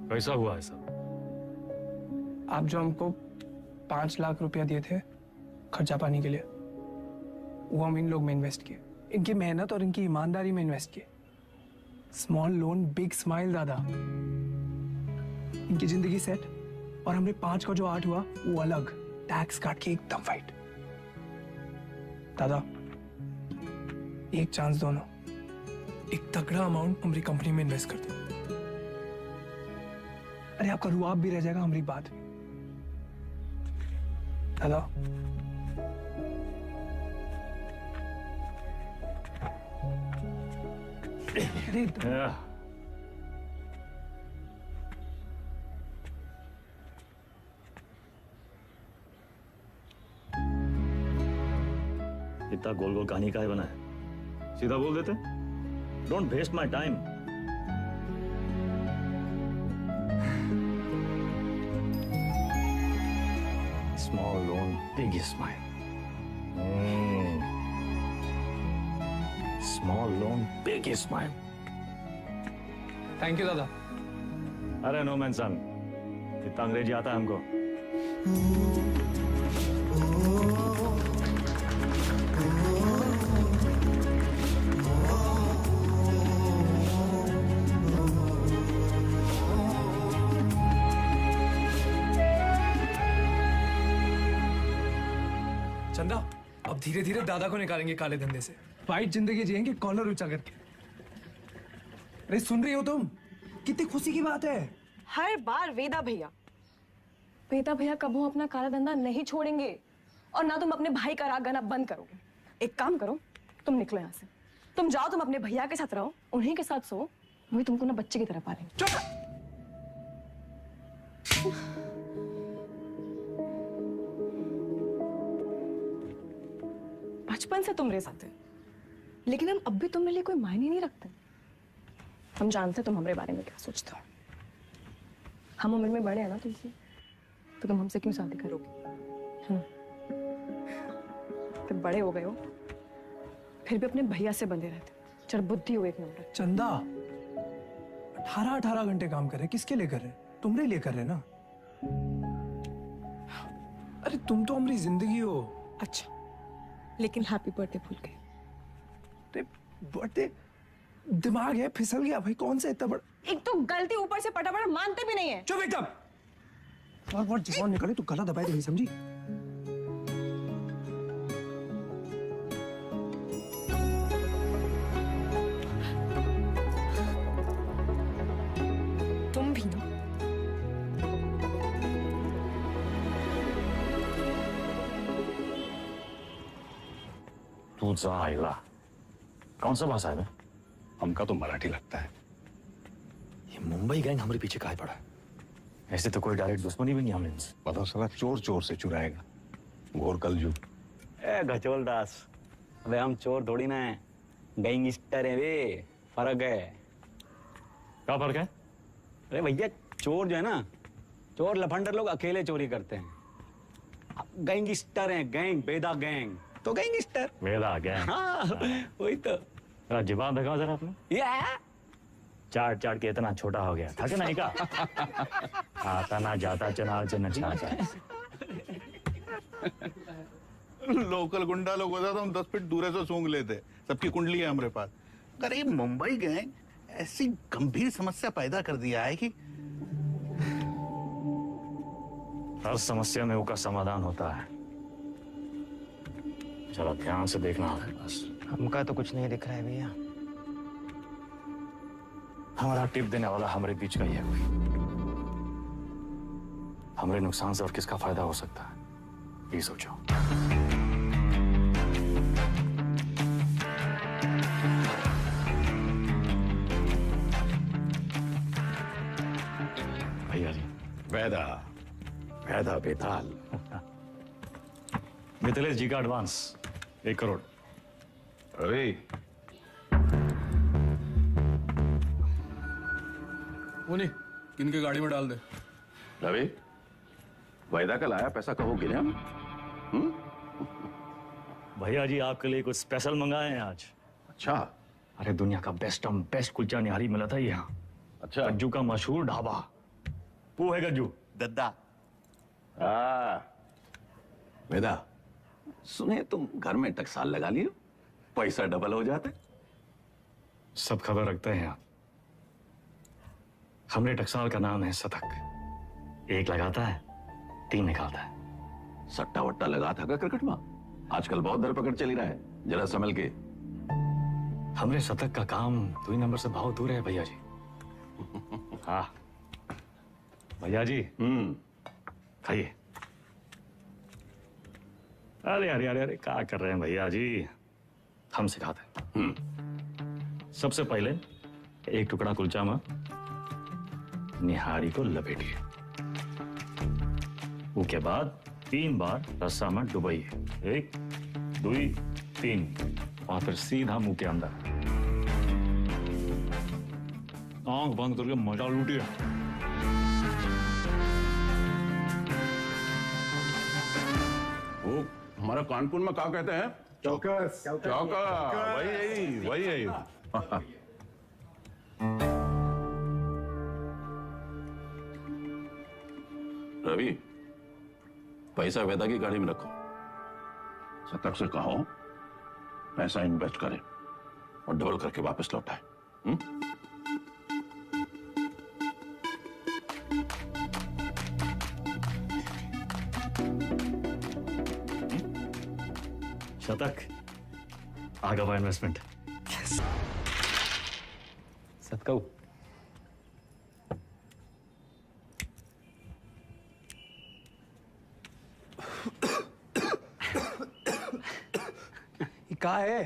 कैसा हुआ है सब? आप जो हमको 5 लाख रुपया दिए थे खर्चा पानी के लिए, वो हम इन लोग में इन्वेस्ट किए, इनकी मेहनत और इनकी ईमानदारी में इन्वेस्ट किए। स्मॉल लोन बिग स्माइल दादा। इनकी जिंदगी सेट और हमने 5 का जो 8 हुआ वो अलग, टैक्स काट के एकदम फाइट। दादा एक चांस दो ना, एक तगड़ा अमाउंट हमारी कंपनी में इन्वेस्ट कर दो। अरे आपका रुआब भी रह जाएगा हमारी बात भी। दादा इतना गोल गोल कहानी का है बना है? सीधा बोल देते। Don't waste my time. Small loan big smile. Small loan big smile. Thank you दादा। अरे नो मेंशन, इतना अंग्रेजी आता है हमको। चंदा अब धीरे धीरे दादा को निकालेंगे काले धंधे से। वाइट जिंदगी जिएंगे कॉलर ऊंचा करके। अरे सुन रही हो तुम? कितनी खुशी की बात है। हर बार वेदा भैया कबू अपना काला धंधा नहीं छोड़ेंगे और ना तुम अपने भाई का राग गाना बंद करोगे। एक काम करो, तुम निकलो यहाँ से। तुम जाओ, तुम अपने भैया के साथ रहो, उन्हीं के साथ सो, वही तुमको ना बच्चे की तरह पालेंगे। बचपन से तुम रह सकते, लेकिन हम अब भी तुम्हारे लिए कोई मायने नहीं रखते। हम जानते तुम हमारे बारे में क्या सोचते हो। हम उम्र में बड़े हैं ना तुमसे, तो तुम हमसे क्यों शादी करोगे? तुम बड़े हो गए हो, फिर भी अपने भैया से बंधे रहते। चल बुद्धि हो एक नंबर। चंदा 18 घंटे काम कर रहे, किसके लिए कर रहे? तुम्हारे लिए कर रहे ना। अरे तुम तो हमारी जिंदगी हो। अच्छा, लेकिन हैप्पी बर्थडे भूल गए। बर्थडे दिमाग है फिसल गया भाई। कौन सा इतना बड़ा? एक तो गलती ऊपर से पटा मानते भी नहीं है। चुप एकदम। और जवान निकले तो गला दबाए तो नहीं समझी। तुम भी ना। तू जा आइला। कौन सा भाषा है बे? हमका तो मराठी लगता है। ये मुंबई गैंग हमारे पीछे काहे पड़ा है? ऐसे तो कोई डायरेक्ट दुश्मनी भी नहीं हमने इनसे। बताओ साला चोर चोर से चुराएगा। घोर कलजू। ए गचोल दास, अबे हम चोर थोड़ी ना है, गैंगस्टर है बे। फर्क है। क्या फर्क है? अरे भैया चोर जो है ना, चोर लफंडर लोग अकेले चोरी करते हैं। गैंगस्टर हैं, गैंग, बेदा गैंग तो गैंगस्टर। वेदा गैंग। हाँ वही तो। जुबान दिखाओ जरा अपने। चाट चाट के इतना छोटा हो गया था कि नहीं का? आता ना जाता चनार से नचाता। लोकल गुंडा लोग होता तो हम 10 फीट दूर से सूंघ लेते। सबकी कुंडली है हमारे पास। अरे मुंबई गैंग ऐसी गंभीर समस्या पैदा कर दिया है कि हर समस्या में उसका समाधान होता है। चलो ध्यान से देखना है बस। हमका तो कुछ नहीं दिख रहा है भैया। हमारा टिप देने वाला हमारे बीच का ही है कोई। हमारे नुकसान से और किसका फायदा हो सकता है, ये सोचो। भैया जी। वैदा बेताल। मिथिलेश जी का एडवांस 1 करोड़। रवि, नहीं किनके गाड़ी में डाल दे। रवि, वैदा का लाया पैसा कहो गिने हम? भैया जी आपके लिए कुछ स्पेशल मंगाए हैं आज। अच्छा। अरे दुनिया का बेस्ट कुलचा निहारी मिला था यहाँ। अच्छा। गज्जू का मशहूर ढाबा। वो है गज्जू दद्दा। वेदा, सुने तुम घर में टकसाल लगा लिए, पैसा डबल हो जाते। सब खबर रखते हैं आप। हमरे टकसाल का नाम है शतक। 1 लगाता है 3 निकालता है। सट्टा वट्टा लगा था का क्रिकेट में? आजकल बहुत धरपकड़ चली रहा है, जरा संभल के। हमरे शतक का काम 2 नंबर से बहुत दूर है भैया जी। हाँ भैया जी। खाइए। अरे अरे अरे अरे क्या कर रहे हैं भैया जी, हम सिखाते हैं। सबसे पहले 1 टुकड़ा कुलचा में निहारी को लपेटिए। उसके बाद 3 बार रस्सा में डुबाइए। 1 2 3 और फिर सीधा मुंह के अंदर। आंख बंद करके मजा लूटिए। हमारा कानपुर में क्या कहते हैं? चौकस। चौका। वही है। रवि, पैसा वेदा की गाड़ी में रखो। शतक से कहो पैसा इन्वेस्ट करे और डबल करके वापस लौटाए। शतक आगा बा इन्वेस्टमेंट। सतकऊ का है?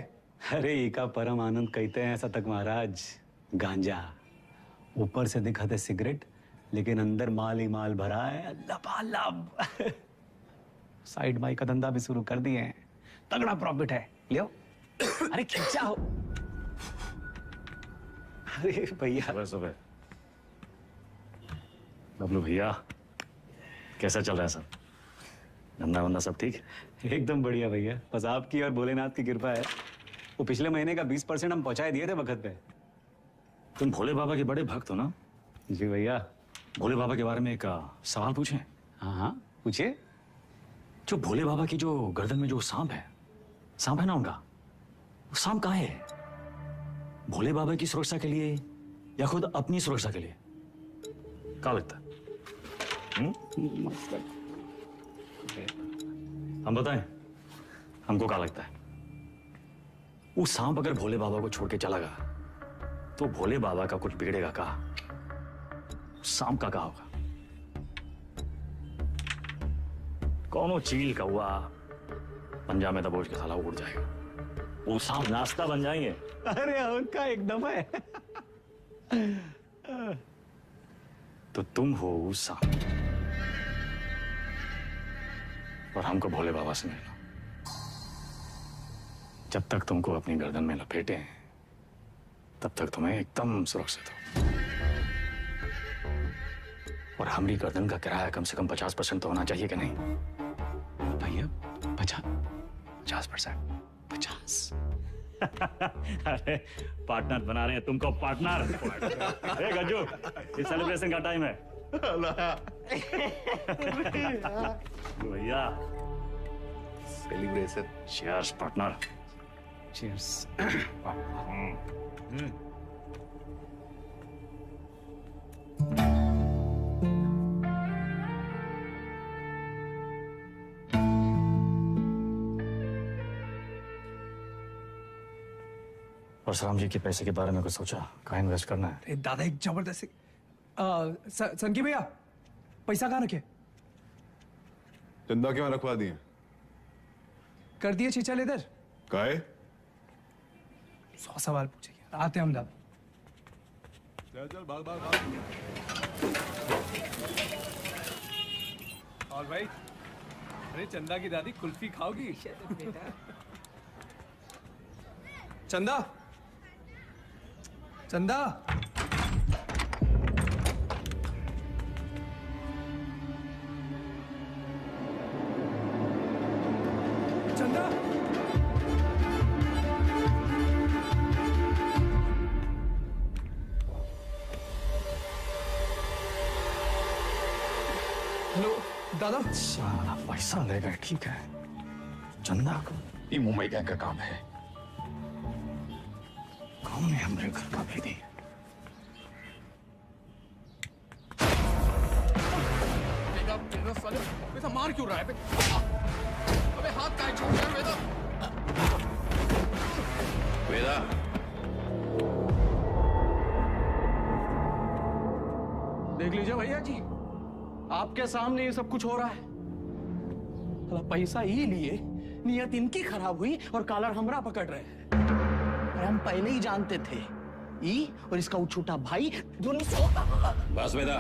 अरे इका परम आनंद कहते हैं शतक महाराज। गांजा ऊपर से दिखाते सिगरेट, लेकिन अंदर माल ही माल भरा है लबालब। साइड बाई का धंधा भी शुरू कर दिए हैं, तगड़ा प्रॉफिट है। लियो। अरे खिंचा हो। अरे भैया। सुबह बबलू भैया, कैसा चल रहा है सब? धंधा वंदा सब ठीक? एकदम बढ़िया भैया, बस आपकी और भोलेनाथ की कृपा है। वो पिछले महीने का 20% हम पहुंचाए दिए थे वक्त पे। तुम भोले बाबा के बड़े भक्त हो ना? जी भैया। भोले बाबा के बारे में एक सवाल पूछें? हाँ पूछिए। जो भोले बाबा की जो गर्दन में जो सांप है ना उनका, वो सांप कहाँ है? भोले बाबा की सुरक्षा के लिए या खुद अपनी सुरक्षा के लिए? क्या लगता है? हम बताएं हमको क्या लगता है? वो सांप अगर भोले बाबा को छोड़ के चला गया तो भोले बाबा का कुछ बिगड़ेगा का? सांप का होगा? कौनो चील का हुआ पंजा में दबोच के साला उड़ जाएगा। वो सांप नाश्ता बन जाएंगे। अरे उनका एकदम है। तो तुम हो वो सांप और हमको भोले बाबा से मिलना। जब तक तुमको अपनी गर्दन में लपेटे हैं तब तक तुम्हें एकदम सुरक्षित हो। और हमारी गर्दन का किराया कम से कम 50% तो होना चाहिए कि नहीं? भैया 50%? 50। अरे पार्टनर बना रहे हैं तुमको, पार्टनर। ए गज्जू, ये सेलिब्रेशन का टाइम है। भैया celebration. Cheers partner. Cheers. Parshuram ji के पैसे के बारे में कुछ सोचा? कहाँ इन्वेस्ट करना है? अरे दादा एक जबरदस्त संकी भैया पैसा कहाँ रखे? चंदा क्यों रखवा दिए? कर दिए चीचल इधर। काहे? 100 सवाल पूछेंगे। आते हैं हम दादा। चल भाग भाग भाग। और भाई, अरे चंदा की दादी कुल्फी खाओगी? चंदा, चंदा। चंदा। हेलो दादा। सारा पैसा ले गए, ठीक है। चंदा को ये मुंबई गैंग का काम है। कौन है हमारे घर का भेदी? वेदा मार क्यों रहा है? अबे हाथ काहे छोड़ रहा है वेदा? वेदा, देख लीजिए भैया जी, आपके सामने ये सब कुछ हो रहा है। पैसा ही लिए, नियत इनकी खराब हुई और कॉलर हमरा पकड़ रहे हैं। अरे हम पहले ही जानते थे, ई और इसका वो छोटा भाई दोनों। बस वेदा,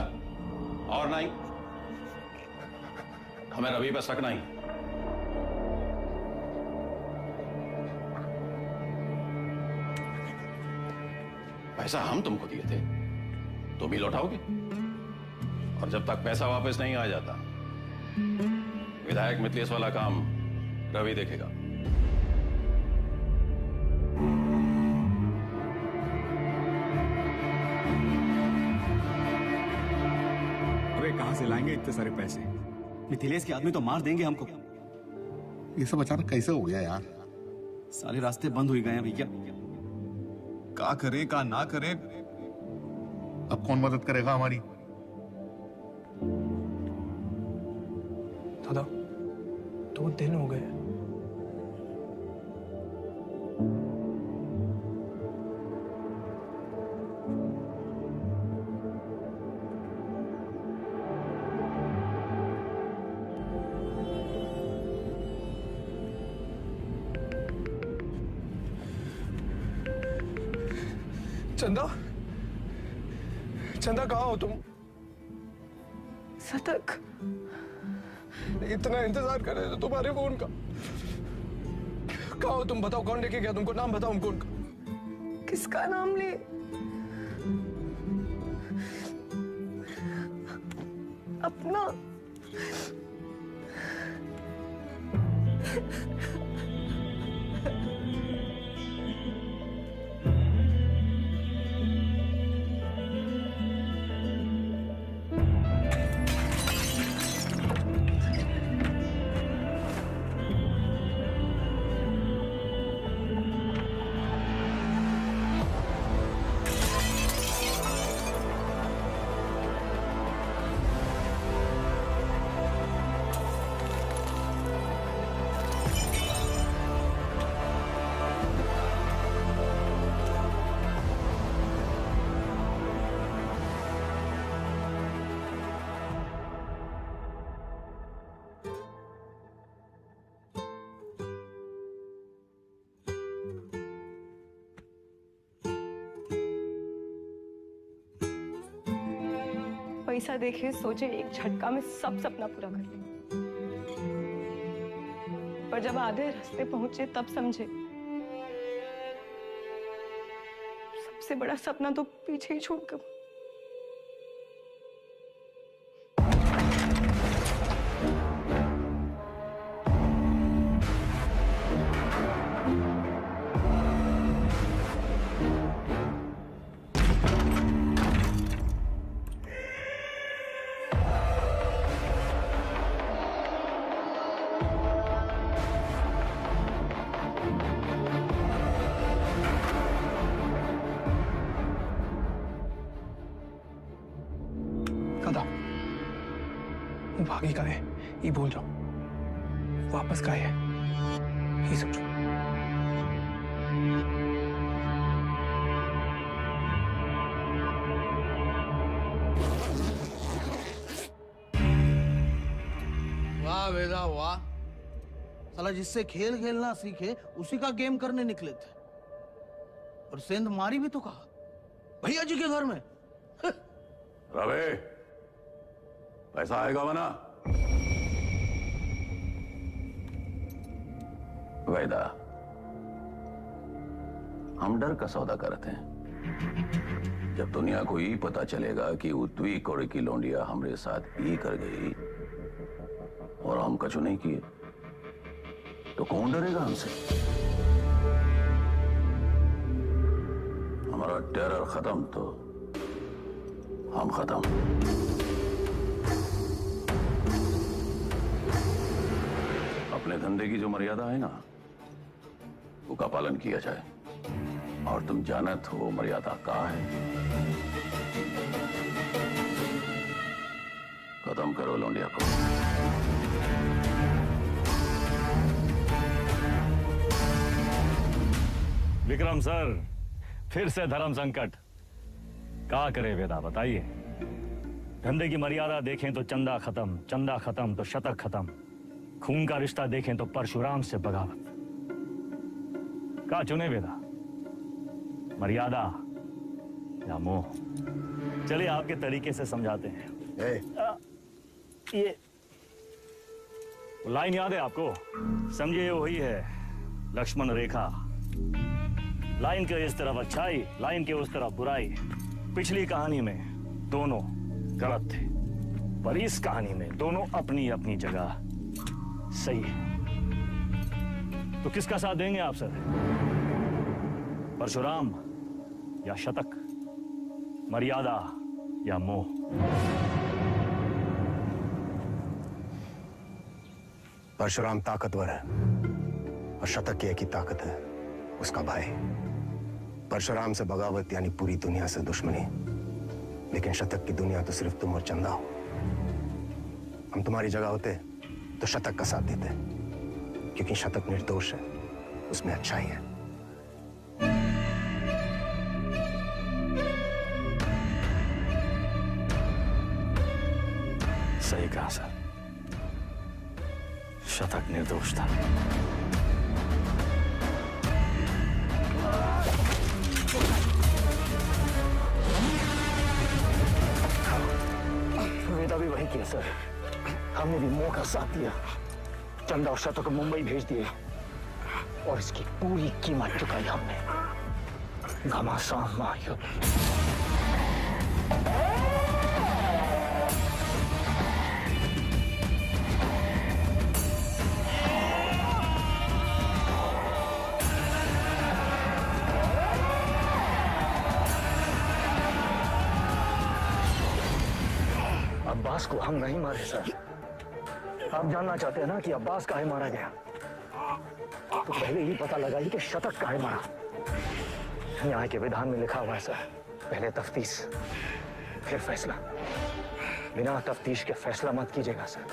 और नहीं, हमें रवि पर शक नहीं। पैसा हम तुमको दिए थे, तुम ही लौटाओगे। और जब तक पैसा वापस नहीं आ जाता, विधायक मिथिलेश वाला काम रवि देखेगा। अबे कहां से लाएंगे इतने सारे पैसे? मिथिलेश के आदमी तो मार देंगे हमको। ये सब अचानक कैसे हो गया यार? सारे रास्ते बंद हो गए हैं भैया। का करें का ना करें? अब कौन मदद करेगा हमारी? दादा 2 दिन हो गए। चंदा, चंदा कहाँ हो तुम? सतक, इतना इंतजार कर रहे थे तुम्हारे फोन का। कहाँ हो तुम? बताओ कौन लेके गया तुमको? नाम बताओ हमको उनका। किसका नाम ले? अपना। पैसा देखे सोचे एक झटका में सब सपना पूरा कर ले, पर जब आधे रास्ते पहुंचे तब समझे सबसे बड़ा सपना तो पीछे ही छूट गया। आगे का है ये भूल जाओ, वापस का है ये समझो। वाह वेदा वाह, साला जिससे खेल खेलना सीखे उसी का गेम करने निकले थे, और सेंध मारी भी तो कहा भैया जी के घर में। रवे, पैसा आएगा वना? वैदा, हम डर का सौदा करते हैं। जब दुनिया को ये पता चलेगा कि उत्वी कोड़े की लौंडिया हमारे साथ ये कर गई और हम कछु नहीं किए, तो कौन डरेगा हमसे? हमारा टेरर खत्म तो हम खत्म। अपने धंधे की जो मर्यादा है ना, उसका पालन किया जाए। और तुम जानत हो मर्यादा का है। खत्म करो लौंडिया को। विक्रम सर, फिर से धर्म संकट। क्या करे वेदा, बताइए। धंधे की मर्यादा देखें तो चंदा खत्म तो शतक खत्म, खून का रिश्ता देखें तो परशुराम से बगावत। क्या चुने वेदा, मर्यादा या मोह? चलिए आपके तरीके से समझाते हैं। ये लाइन याद है आपको? समझिए वही है लक्ष्मण रेखा। लाइन के इस तरफ अच्छाई, लाइन के उस तरफ बुराई। पिछली कहानी में दोनों गलत थे, पर इस कहानी में दोनों अपनी अपनी जगह सही है। तो किसका साथ देंगे आप सर? परशुराम या शतक, मर्यादा या मोह? परशुराम ताकतवर है और शतक की एक ही ताकत है, उसका भाई। परशुराम से बगावत यानी पूरी दुनिया से दुश्मनी, लेकिन शतक की दुनिया तो सिर्फ तुम और चंदा हो। हम तुम्हारी जगह होते तो शतक का साथ देते, क्योंकि शतक निर्दोष है, उसमें अच्छाई है। सही कहा सर, शतक निर्दोष था। वेदा भी वही किया सर, हमने भी मोह का साथ दिया। चंदा और शतक को मुंबई भेज दिए और इसकी पूरी कीमत चुकाई हमने। घमासान महायुद्ध। अब्बास को हम नहीं मारे सर। आप जानना चाहते हैं ना कि अब्बास काहे मारा गया? तो पहले ही पता लगाइए कि शतक काहे मारा। न्याय के विधान में लिखा हुआ है सर, पहले तफ्तीश फिर फैसला। बिना तफ्तीश के फैसला मत कीजिएगा सर।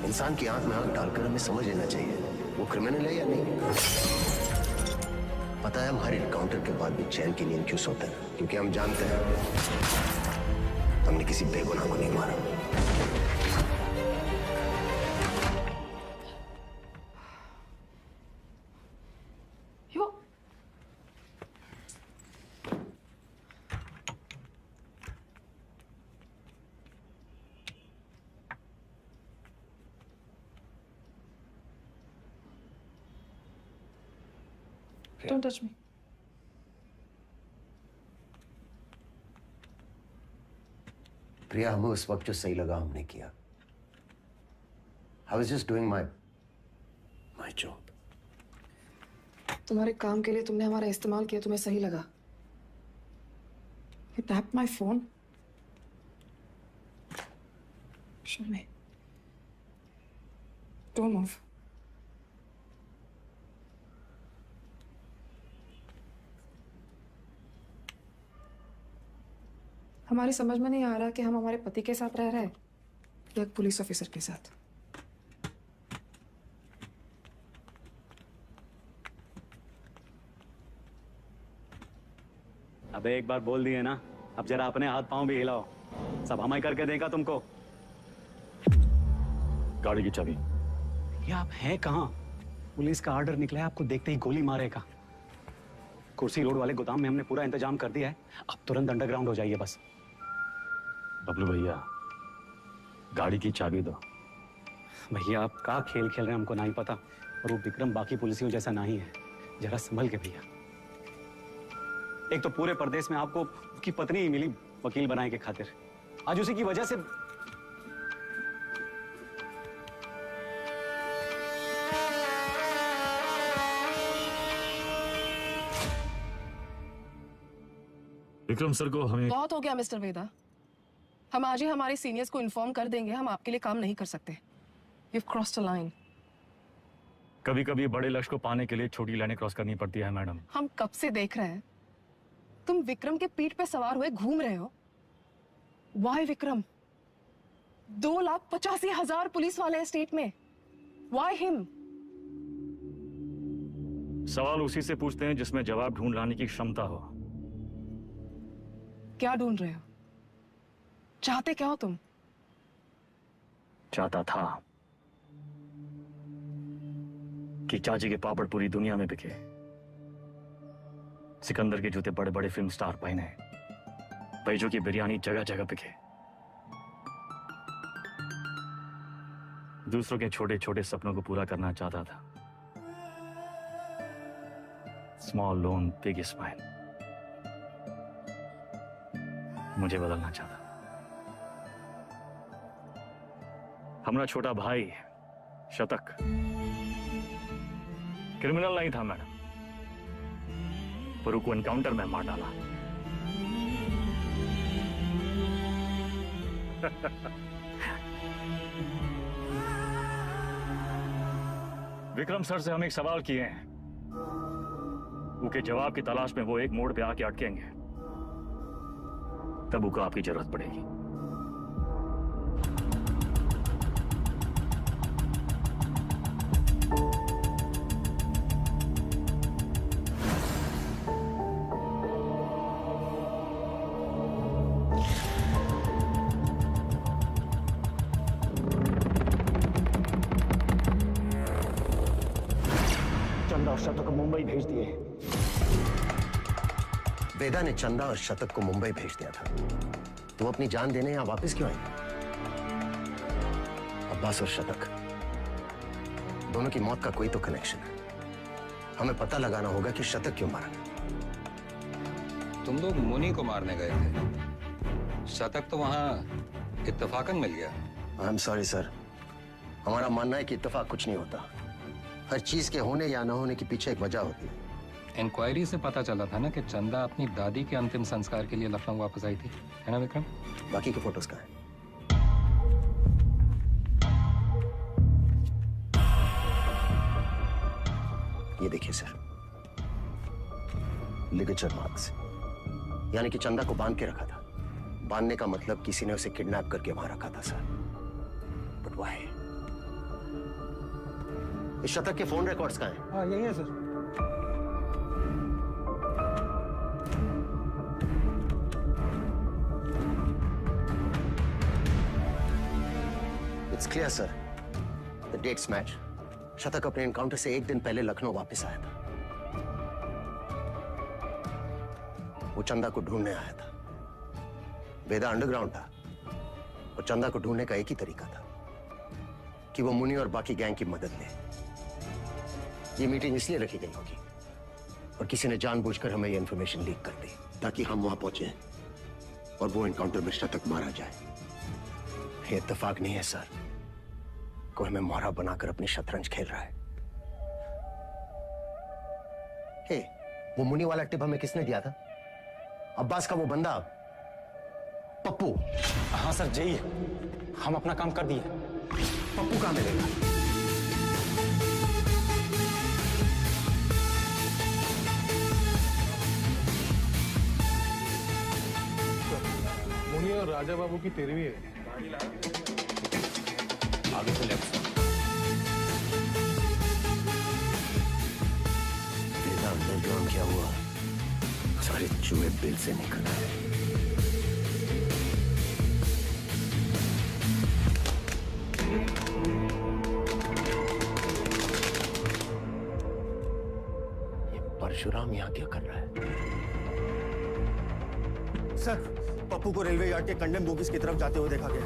इंसान की आंख में आंख डालकर हमें समझ लेना चाहिए वो क्रिमिनल है या नहीं। पता है हम हर एनकाउंटर के बाद भी चैन की नींद क्यों सोते हैं? क्योंकि हम जानते हैं हमने किसी बेगुनाह को नहीं मारा। Don't touch me. प्रिया, हमें उस वक्त जो सही लगा हमने किया। I was just doing my job. तुम्हारे काम के लिए तुमने हमारा इस्तेमाल किया, तुम्हें सही लगा? You tapped my phone. Show me. Don't move. हमारी समझ में नहीं आ रहा कि हम हमारे पति के साथ रह रहे हैं या एक पुलिस ऑफिसर के साथ। अबे एक बार बोल दिए ना, अब जरा अपने हाथ पांव भी हिलाओ। सब हमारी करके देगा तुमको। गाड़ी की चाबी। ये आप हैं कहाँ? पुलिस का ऑर्डर निकला है, आपको देखते ही गोली मारेगा। कुर्सी रोड वाले गोदाम में हमने पूरा इंतजाम कर दिया है, अब तुरंत अंडरग्राउंड हो जाइए बस। बबलू भैया, गाड़ी की चाबी दो। भैया आप क्या खेल खेल रहे हैं हमको नहीं पता, और वो विक्रम बाकी पुलिसियों जैसा नहीं है, जरा संभल के भैया। एक तो पूरे प्रदेश में आपको उसकी पत्नी ही मिली वकील बनाने के खातिर, आज उसी की वजह से। विक्रम सर को हमें बहुत हो गया मिस्टर वेदा, हम आज ही हमारे सीनियर्स को इन्फॉर्म कर देंगे, हम आपके लिए काम नहीं कर सकते। You've crossed a line. कभी कभी बड़े लक्ष्य को पाने के लिए छोटी लाइनें क्रॉस करनी पड़ती है मैडम। हम कब से देख रहे हैं तुम विक्रम के पीठ पे सवार हुए घूम रहे हो। Why विक्रम? 2,85,000 पुलिस वाले स्टेट में। Why him? सवाल उसी से पूछते हैं जिसमें जवाब ढूंढ लाने की क्षमता हो। क्या ढूंढ रहे हो? चाहते क्या हो तुम? चाहता था कि चाची के पापड़ पूरी दुनिया में बिके, सिकंदर के जूते बड़े बड़े फिल्म स्टार पहने, बैजों की बिरयानी जगह जगह बिके, दूसरों के छोटे छोटे सपनों को पूरा करना चाहता था। Small loan big smile. मुझे बदलना चाहता। हमारा छोटा भाई शतक क्रिमिनल नहीं था मैडम, पर उसको एनकाउंटर में मार डाला। विक्रम सर से हम एक सवाल किए हैं, उसके जवाब की तलाश में वो एक मोड़ पे आके अटकेंगे, तब उसको आपकी जरूरत पड़ेगी। चंदा और शतक को मुंबई भेज दिए। वेदा ने चंदा और शतक को मुंबई भेज दिया था, तो वो अपनी जान देने यहां वापस क्यों आए? अब्बास और शतक दोनों की मौत का कोई तो कनेक्शन है। हमें पता लगाना होगा कि शतक क्यों मारा। तुम लोग मुनि को मारने गए थे, शतक तो वहां इत्तेफाकन मिल गया। आई एम सॉरी सर, हमारा मानना है कि इत्तेफाक कुछ नहीं होता। हर चीज के होने या न होने के पीछे एक वजह होती है। इंक्वायरी से पता चला था ना कि चंदा अपनी दादी के अंतिम संस्कार के लिए लखनऊ वापस आई थी, है ना विक्रम? बाकी के फोटोज कहाँ हैं? ये देखिए सर, लिगेचर मार्क्स, यानी कि चंदा को बांध के रखा था। बांधने का मतलब किसी ने उसे किडनैप करके वहां रखा था सर। But why? इस शतक के फोन रिकॉर्ड्स कहाँ हैं? हाँ यही है sir. It's clear, sir. The dates match. शतक अपने एनकाउंटर से एक दिन पहले लखनऊ वापस आया था। वो चंदा को ढूंढने आया था। वेदा अंडरग्राउंड था और चंदा को ढूंढने का एक ही तरीका था कि वो मुनि और बाकी गैंग की मदद ले। ये मीटिंग इसलिए रखी गई होगी और किसी ने जानबूझकर हमें ये इंफॉर्मेशन लीक कर दी ताकि हम वहां पहुंचे और वो एनकाउंटर में शतक मारा जाए। ये इत्तेफाक नहीं है सर, कोई हमें मोहरा बनाकर अपनी शतरंज खेल रहा है। हे, वो मुनि वाला टिप हमें किसने दिया था? अब्बास का वो बंदा पप्पू। हाँ सर जी, हम अपना काम कर दिए। पप्पू कहाँ मिलेगा? और राजा बाबू की तेरहवीं है। आगे से लेफ्ट। वेदा अंडरग्राउंड क्या हुआ? सारे चूहे बिल से निकल आए। ये परशुराम यहाँ क्या कर रहा है? सर, पप्पू को रेलवे यार्ड के कंडेम बोगीज की तरफ जाते हुए देखा गया।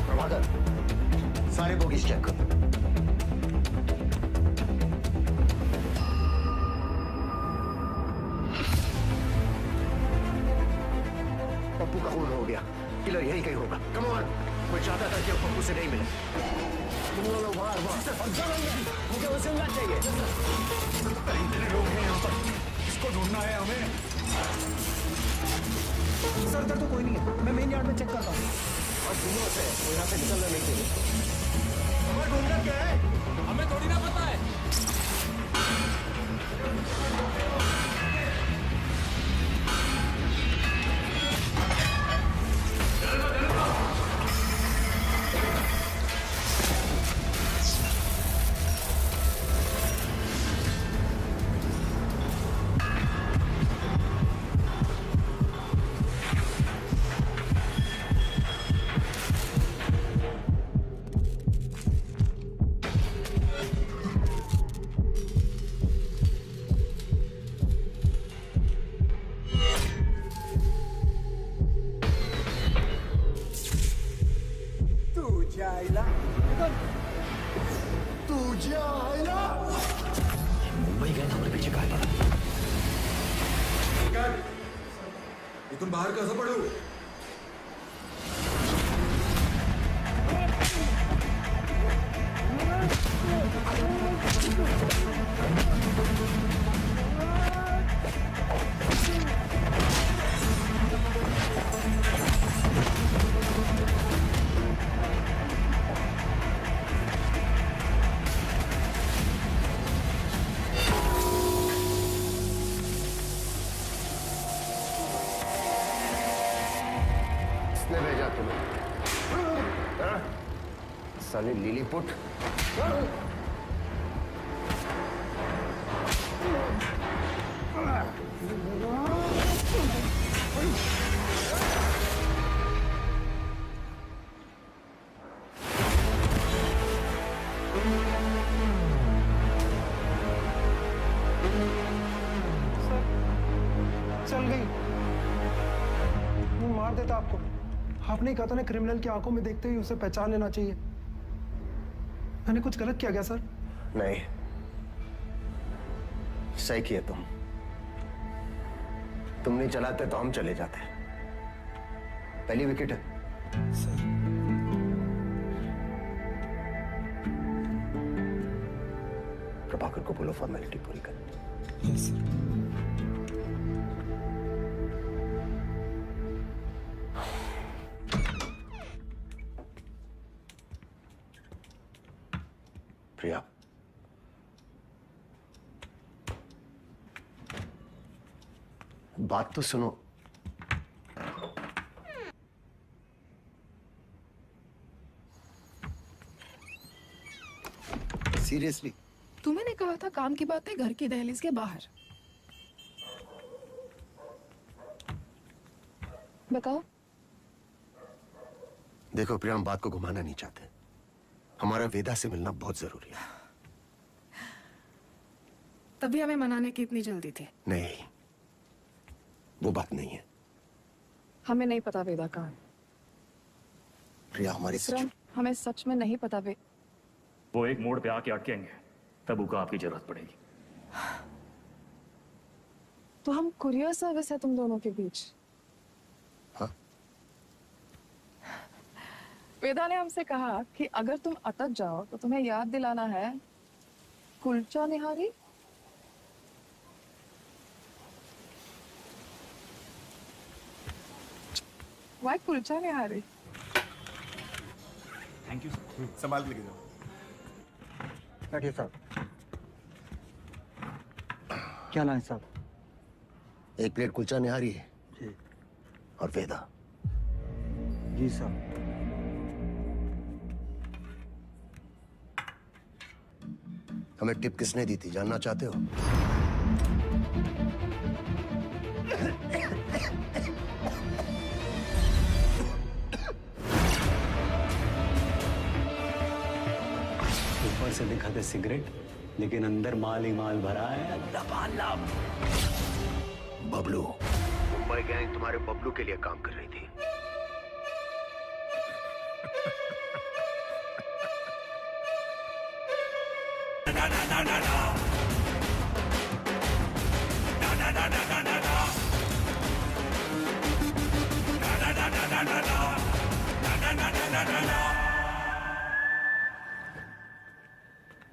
प्रभाकर, सारे बोगीज चेक करो। पप्पू का खून हो गया। किलर यही कहीं होगा। कम ऑन, मैं चाहता था कि पप्पू से नहीं मिले। तुम लोग मुझे वसूलना चाहिए। इतने लोग हैं यहाँ पर, इसको ढूंढना है हमें। सर, इधर तो कोई नहीं है। मैं मेन यार्ड में चेक करता हूँ। और दिनों से वो यहाँ से निकलना नहीं चाहिए। हमें ढूंढना क्या है? हमें थोड़ी ना पता है। मुंबई गए हमारे पीछे कहा पड़ा। तुम बाहर कैसे पड़े हो? किसने भेजा तुम्हें? साले लिलीपुट। चल गई। वो मार देता आपको। आपने कहा था ना, क्रिमिनल की आंखों में देखते ही उसे पहचान लेना चाहिए। मैंने कुछ गलत किया क्या सर? नहीं, सही किया तुम नहीं चलाते तो हम चले जाते। पहली विकेट है। प्रभाकर को बोलो फॉर्मेलिटी पूरी कर। Yes sir. प्रिया, बात तो सुनो। सीरियसली? तुम्हें ने कहा था काम की बातें घर की दहलीज के बाहर। बताओ। देखो प्रिया, हम बात को घुमाना नहीं चाहते। हमारा वेदा से मिलना बहुत जरूरी है। तभी हमें मनाने की इतनी जल्दी थी। नहीं, वो बात नहीं है। हमें नहीं पता वेदा कहाँ है। प्रिया, हमारी हमें सच में नहीं पता वो एक मोड़ पे आके अटकेंगे, तब उनको आपकी जरूरत पड़ेगी। तो हम कुरियर सर्विस है तुम दोनों के बीच। हाँ? वेदा ने हमसे कहा कि अगर तुम अटक जाओ तो तुम्हें याद दिलाना है kulcha nihari. Why kulcha nihari? Thank you. संभाल के लेके जाओ। बैठिए साहब। क्या लाए साहब? एक प्लेट कुलचा निहारी है जी। और वेदा। जी साहब। हमें टिप किसने दी थी जानना चाहते हो? ऊपर से दिखाते सिगरेट, लेकिन अंदर माल ही माल भरा है लबालब। बबलू, मुंबई गैंग तुम्हारे बबलू के लिए काम कर रही थी।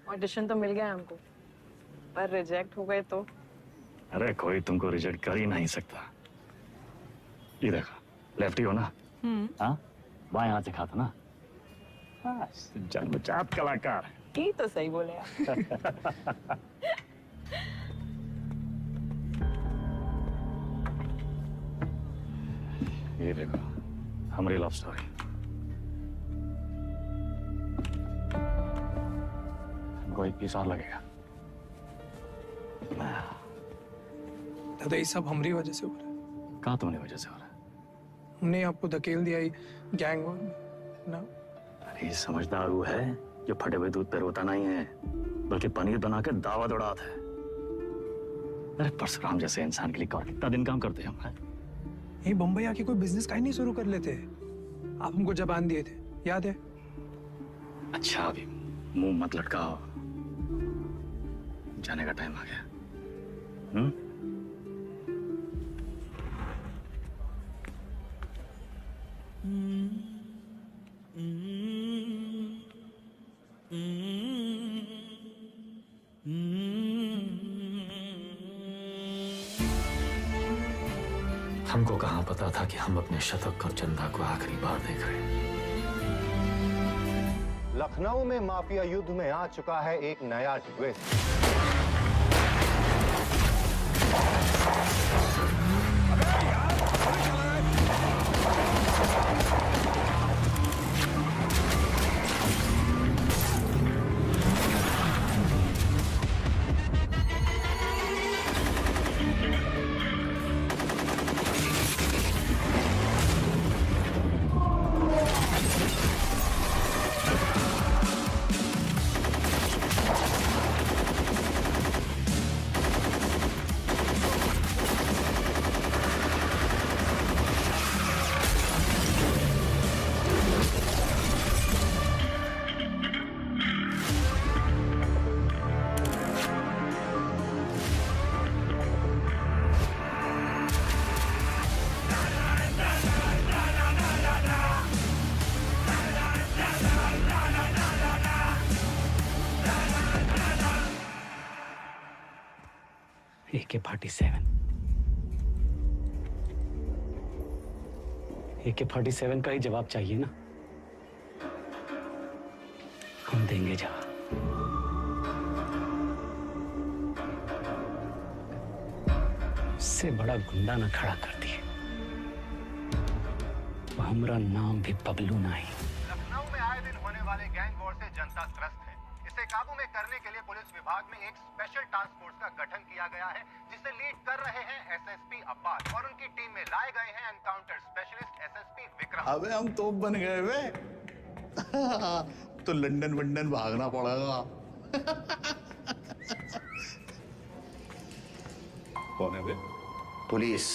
ऑडिशन तो मिल गया हमको, पर रिजेक्ट हो गए तो? अरे कोई तुमको रिजेक्ट कर ही नहीं सकता। ये देखो, लेफ्टी हो ना? हाँ, बाएं हाथ से खाता ना? हाँ, जन्मजात कलाकार। ये तो सही बोले आप। ये देखो, हमारी लव स्टोरी। हमको 21 साल लगेगा। दादा ये सब हमारी वजह से हो रहा है। कहाँ तुम्हारी वजह से हो रहा है? हमने आपको धकेल दिया ही गैंग ना। अरे ये समझदार वो है जो फटे हुए दूध पे रोता नहीं है, बल्कि पनीर बना के दावा दौड़ाता है। अरे परशुराम जैसे इंसान के लिए और कितना दिन काम करते हैं हम? यही बम्बई आके कोई बिजनेस का ही नहीं शुरू कर लेते। आप हमको जबान दिए थे, याद है? अच्छा अभी मुंह मत लटकाओ, जाने का टाइम आ गया। हमको कहाँ पता था कि हम अपने शतक और चंदा को आखिरी बार देख रहे हैं। लखनऊ में माफिया युद्ध में आ चुका है एक नया ट्विस्ट। AK-47 AK-47 का ही जवाब चाहिए ना? हम देंगे जवाब। इससे बड़ा गुंडा ना खड़ा कर दिए। हमारा नाम भी बबलू नहीं। लखनऊ में आए दिन होने वाले गैंग वॉर से जनता त्रस्त है। इसे काबू में करने के लिए पुलिस विभाग में एक स्पेशल टास्क फोर्स का गठन किया गया है, जिसे लीड कर रहे हैं एसएसपी अब्बास और उनकी टीम में लाए गए हैं एनकाउंटर स्पेशलिस्ट एसएसपी विक्रम। अबे हम तोप बन गए वे। तो लंदन वंदन भागना पड़ेगा। कौन है बे? पुलिस।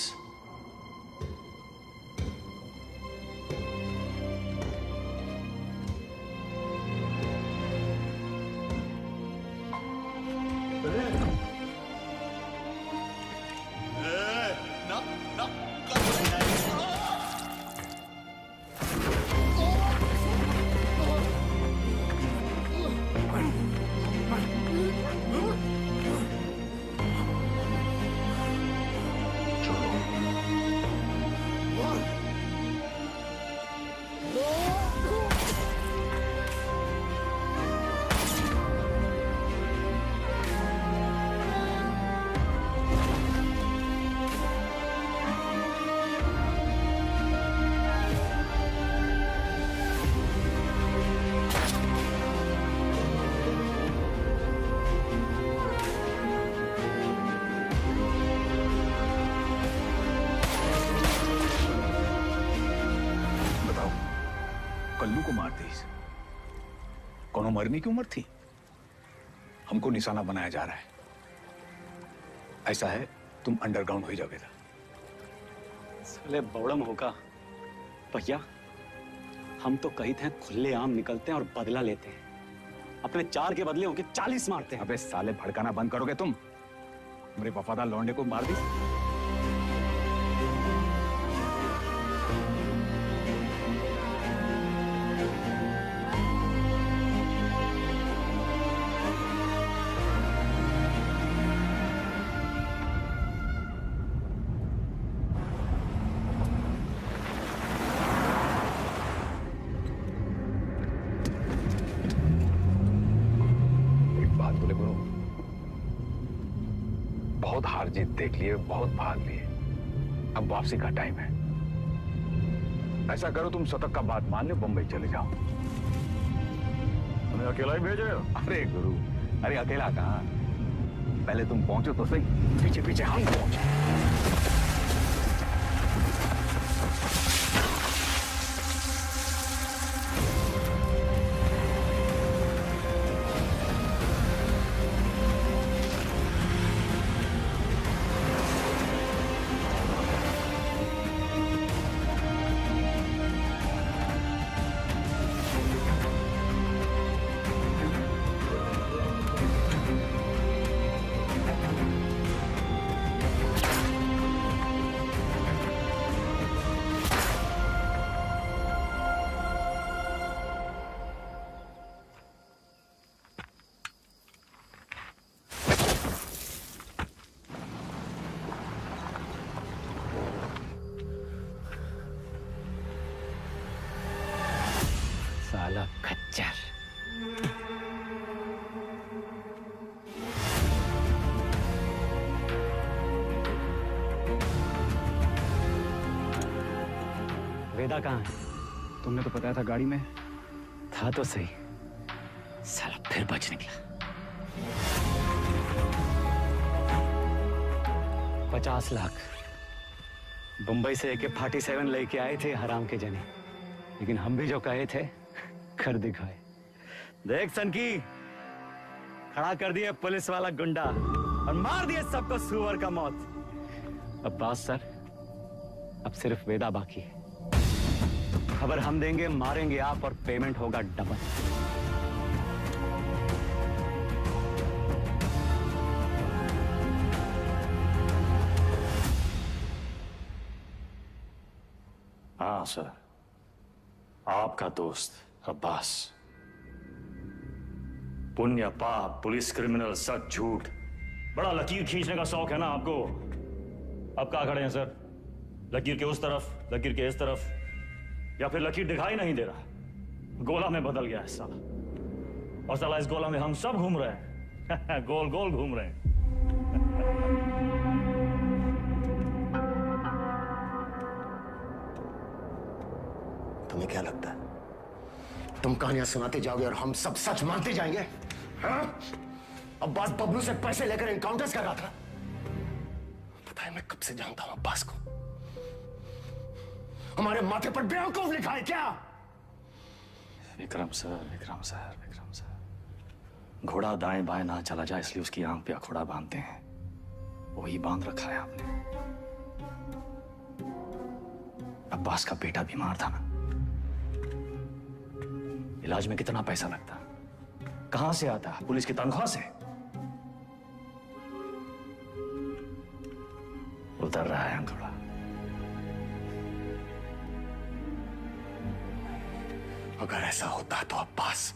चलो कल्लू को मार दी। कोनो मरने की उम्र थी। हमको निशाना बनाया जा रहा है। ऐसा है, तुम अंडरग्राउंड हो जाओगे। साले बौड़म होगा भैया, हम तो कही थे खुले आम निकलते हैं और बदला लेते हैं। अपने 4 के बदले होके 40 मारते हैं। अबे साले भड़काना बंद करोगे तुम? मेरे वफादार लौंडे को मार दी। बहुत हार जीत देख लिए, बहुत भाग लिए, अब वापसी का टाइम है। ऐसा करो, तुम शतक का बात मान लो, बंबई चले जाओ। तुम्हें अकेला ही भेजे? अरे गुरु, अरे अकेला कहाँ, पहले तुम पहुंचो तो सही, पीछे पीछे हम पहुंचे। साला खच्चर। वेदा कहाँ है? तुमने तो बताया था गाड़ी में। था तो सही, साला फिर बच निकला। 50 लाख बंबई से AK-47 लेके आए थे हराम के जने, लेकिन हम भी जो कहे थे कर दिखाए। देख सनकी, खड़ा कर दिए पुलिस वाला गुंडा और मार दिए सबको सुअर का मौत। अब्बास सर, अब सिर्फ वेदा बाकी है। खबर हम देंगे, मारेंगे आप और पेमेंट होगा डबल। हाँ सर, आपका दोस्त अब्बास। पुण्य पाप, पुलिस, क्रिमिनल, सच झूठ, बड़ा लकीर खींचने का शौक है ना आपको। अब कहाँ खड़े हैं सर? लकीर के उस तरफ, लकीर के इस तरफ, या फिर लकीर दिखाई नहीं दे रहा, गोला में बदल गया है साला। और साला इस गोला में हम सब घूम रहे हैं गोल गोल घूम रहे हैं। तुम्हें क्या लगता है तुम कहानियां सुनाते जाओगे और हम सब सच मानते जाएंगे? हाँ? अब्बास बबलू से पैसे लेकर एनकाउंटर्स कर रहा था। पता है मैं कब से जानता हूं अब्बास को। हमारे माथे पर बेवकूफ लिखा है क्या? Vikram sir, Vikram sir, Vikram sir, घोड़ा दाएं बाएं ना चला जाए इसलिए उसकी आंख पे अखोड़ा बांधते हैं, वही बांध रखा है आपने। अब्बास का बेटा बीमार था ना, इलाज में कितना पैसा लगता, कहां से आता? पुलिस की तनख्वाह से। उतर रहा है अंगूठा। अगर ऐसा होता तो अब्बास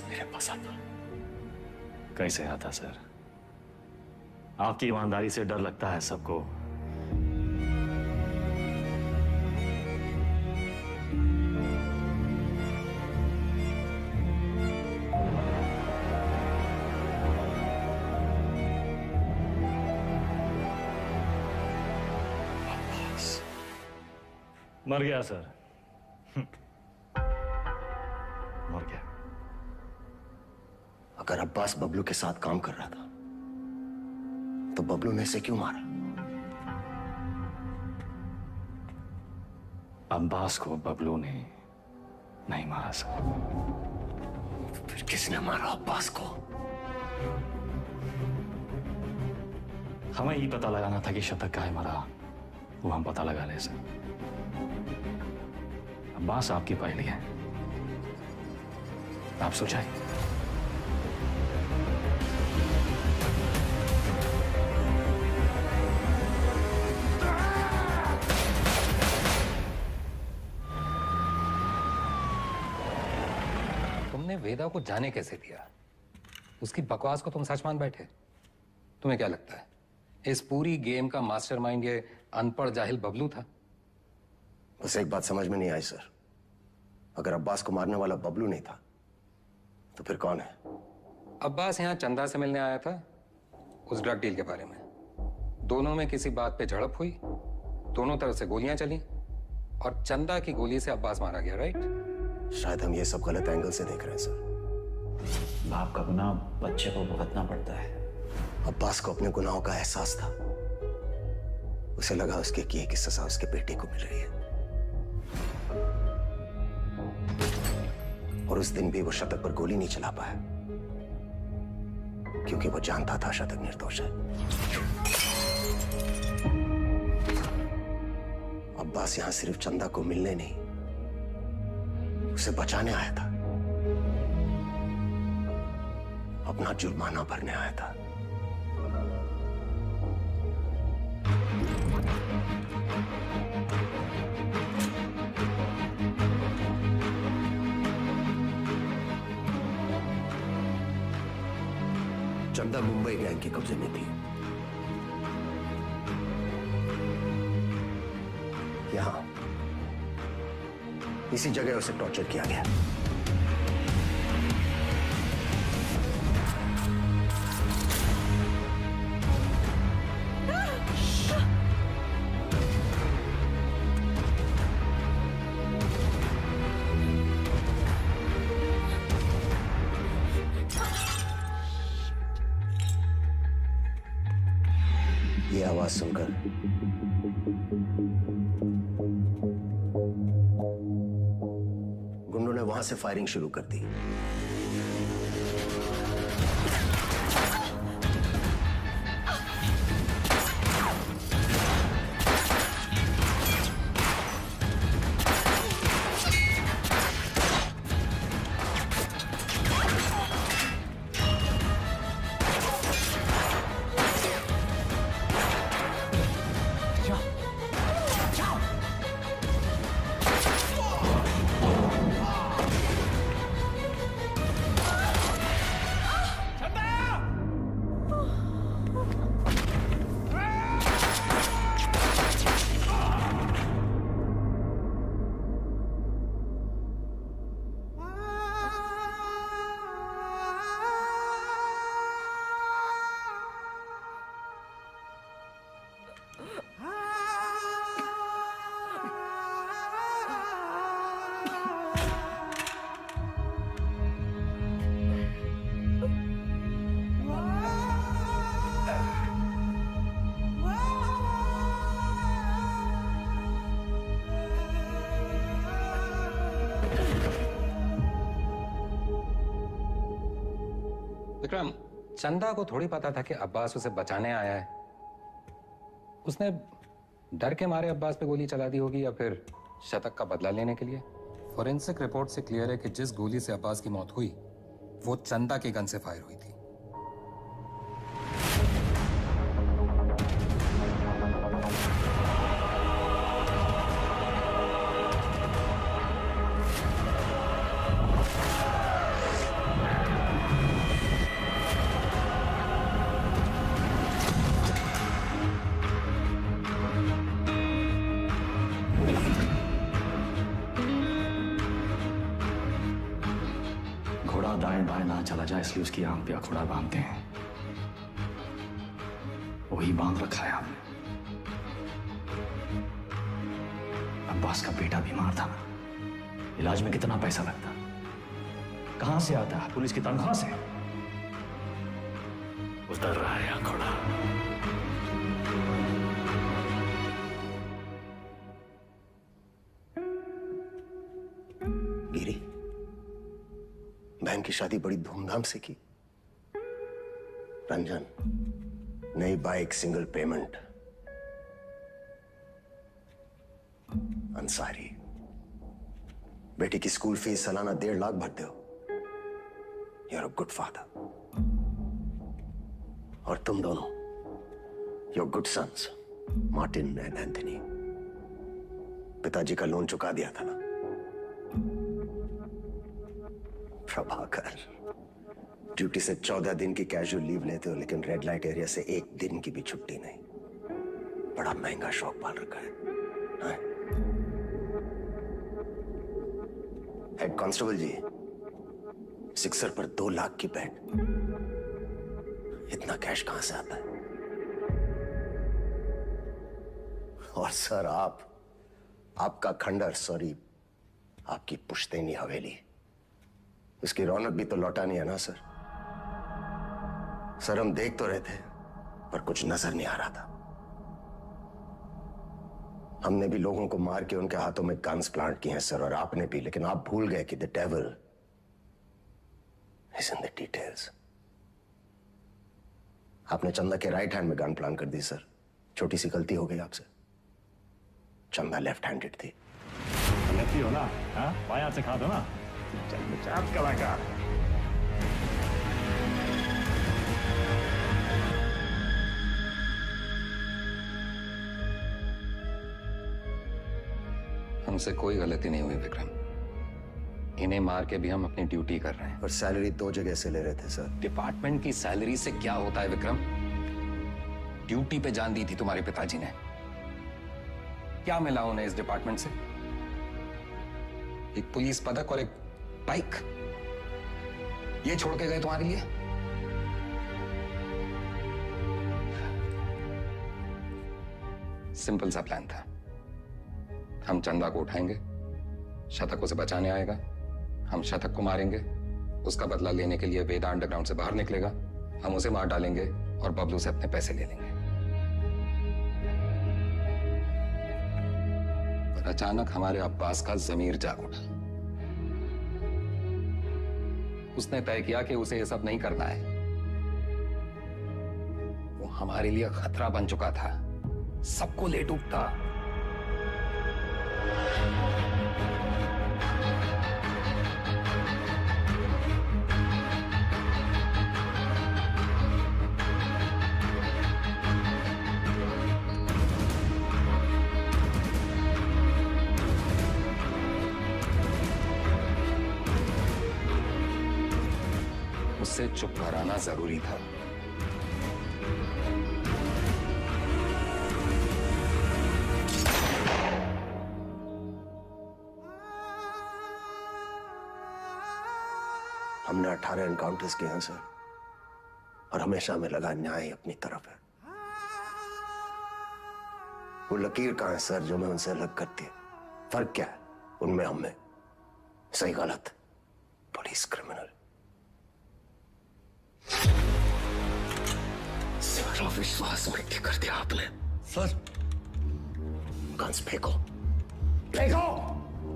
मेरे पास आता। कैसे आता सर? आपकी ईमानदारी से डर लगता है सबको। मर गया सर, मर गया। अगर अब्बास बबलू के साथ काम कर रहा था तो बबलू ने इसे क्यों मारा? अब्बास को बबलू ने नहीं मारा सर। फिर किसने मारा अब्बास को? हमें ये पता लगाना था कि शतक काहे मारा, वो हम पता लगा ले सर। अब्बास आपकी पहली है, आप सुलझाइए। तुमने वेदा को जाने कैसे दिया? उसकी बकवास को तुम सच मान बैठे? तुम्हें क्या लगता है इस पूरी गेम का मास्टरमाइंड ये अनपढ़ जाहिल बबलू था? बस एक बात समझ में नहीं आई सर, अगर अब्बास को मारने वाला बबलू नहीं था तो फिर कौन है? अब्बास यहाँ चंदा से मिलने आया था उस ड्रग डील के बारे में। दोनों में किसी बात पे झड़प हुई, दोनों तरफ से गोलियां चली और चंदा की गोली से अब्बास मारा गया। राइट? शायद हम ये सब गलत एंगल से देख रहे हैं सर। बाप का गुनाह बच्चे को भुगतना पड़ता है। अब्बास को अपने गुनाहों का एहसास था, उसे लगा उसके किए की सजा उसके बेटे को मिल रही है, और उस दिन भी वो शतक पर गोली नहीं चला पाया क्योंकि वो जानता था शतक निर्दोष है। अब्बास यहां सिर्फ चंदा को मिलने नहीं, उसे बचाने आया था, अपना जुर्माना भरने आया था। चंदा मुंबई गैंग के कब्जे में थी। यहां इसी जगह उसे टॉर्चर किया गया। ये आवाज सुनकर गुंडों ने वहां से फायरिंग शुरू कर दी। विक्रम, चंदा को थोड़ी पता था कि अब्बास उसे बचाने आया है। उसने डर के मारे अब्बास पे गोली चला दी होगी या फिर शतक का बदला लेने के लिए। फॉरेंसिक रिपोर्ट से क्लियर है कि जिस गोली से अब्बास की मौत हुई वो चंदा के गन से फायर हुई थी। घोड़ा दाएं बाएं ना चला जाए इसलिए उसकी आंख पे अखोड़ा बांधते हैं, वही बांध रखा है हमने। अब्बास का बेटा बीमार था, इलाज में कितना पैसा लगता, कहां से आता है? पुलिस की तनख्वाह से। उतर रहा है अखोड़ा। बहन की शादी बड़ी धूमधाम से की। रंजन, नई बाइक, सिंगल पेमेंट। अंसारी, बेटी की स्कूल फीस सालाना 1.5 लाख भरते हो। You are a good father. और तुम दोनों, your good sons, Martin and Anthony. पिताजी का लोन चुका दिया था ना? प्रभाकर, ड्यूटी से 14 दिन की कैजुअल लीव लेते हो, लेकिन रेड लाइट एरिया से 1 दिन की भी छुट्टी नहीं। बड़ा महंगा शौक पाल रखा है, हाँ? हेड कांस्टेबल जी, सिक्सर पर 2 लाख की बेट। इतना कैश कहां से आता है? और सर, आपका खंडर, सॉरी, आपकी पुश्तैनी हवेली, उसकी रौनक भी तो लौटानी है ना सर? सर, हम देख तो रहे थे, पर कुछ नजर नहीं आ रहा था। हमने भी लोगों को मार के उनके हाथों में गन्स प्लांट किए हैं सर, और आपने भी, लेकिन आप भूल गए कि the devil is in the details. आपने चंदा के राइट हैंड में गन प्लांट कर दी सर। छोटी सी गलती हो गई आपसे। चंदा लेफ्ट हैंडेड थी। लेफ्टी हो ना? हाँ, बाएं हाथ से खा दो ना। चल चाप कलाकार। हमसे कोई गलती नहीं हुई विक्रम। इन्हें मार के भी हम अपनी ड्यूटी कर रहे हैं। और सैलरी 2 जगह से ले रहे थे सर। डिपार्टमेंट की सैलरी से क्या होता है विक्रम? ड्यूटी पे जान दी थी तुम्हारे पिताजी ने। क्या मिला उन्हें इस डिपार्टमेंट से? एक पुलिस पदक और एक बाइक, ये छोड़ के गए तुम्हारे लिए? सिंपल सा प्लान था। हम चंदा को उठाएंगे, शतक उसे बचाने आएगा, हम शतक को मारेंगे, उसका बदला लेने के लिए वेदा अंडरग्राउंड से बाहर निकलेगा, हम उसे मार डालेंगे और बबलू से अपने पैसे ले लेंगे। पर अचानक हमारे अब्बास का जमीर जाग उठा। उसने तय किया कि उसे यह सब नहीं करना है। वो हमारे लिए खतरा बन चुका था, सबको ले डूबता। उससे चुप कराना जरूरी था। हमने 18 एनकाउंटर्स किए हैं सर, और हमेशा हमें लगा न्याय अपनी तरफ है। वो लकीर कहां है सर जो मैं उनसे अलग करती है? फर्क क्या है उनमें हम में? सही गलत, पुलिस क्रिमिनल। सारा विश्वास मिट्टी कर दिया आपने सर। गन्स फेंको, फेंको।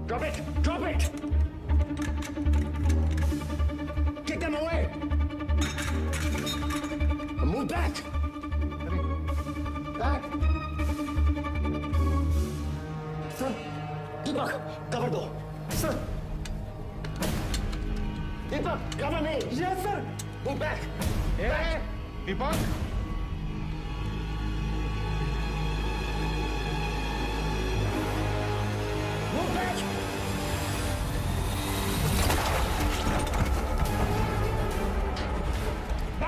Drop it, drop it. Get them away! Move back! Back! Sir, Deepak, cover दो. Sir! Deepak, cover me! Yes, sir! Move back! Hey, Deepak! Move back!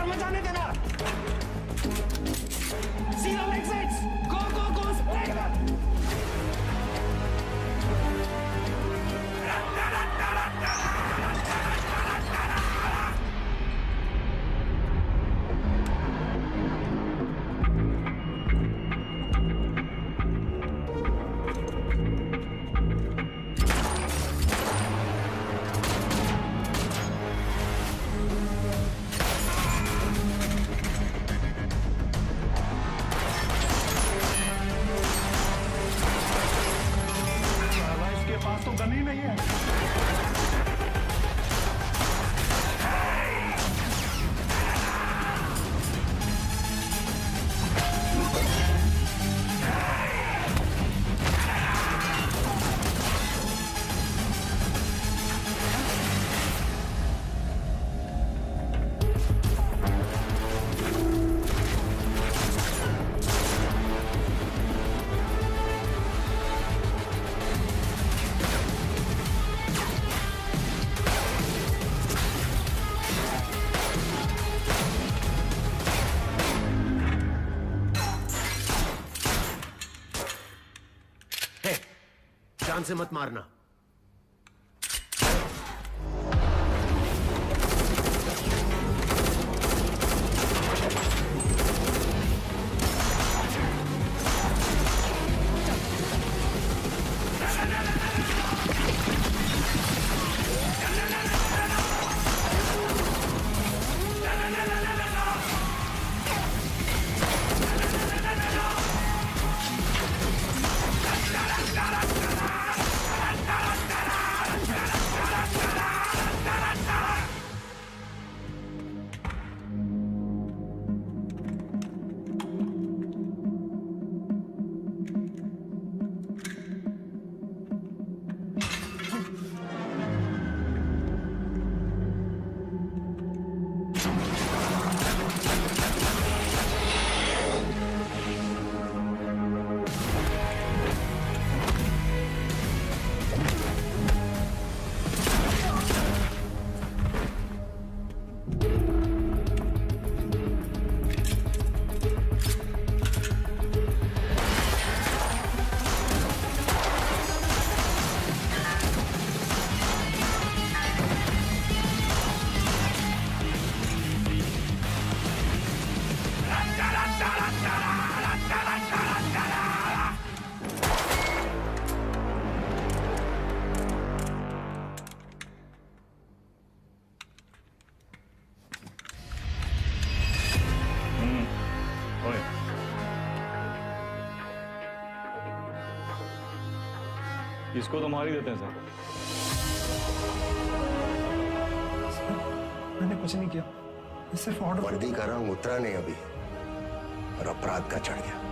मत जाने देना। See all exits. Go, go, go. Spread. जान से मत मारना। इसको तो मार ही देते हैं सर। मैंने कुछ नहीं किया, सिर्फ ऑर्डर। वर्दी का रंग उतरा नहीं अभी और अपराध का चढ़ गया।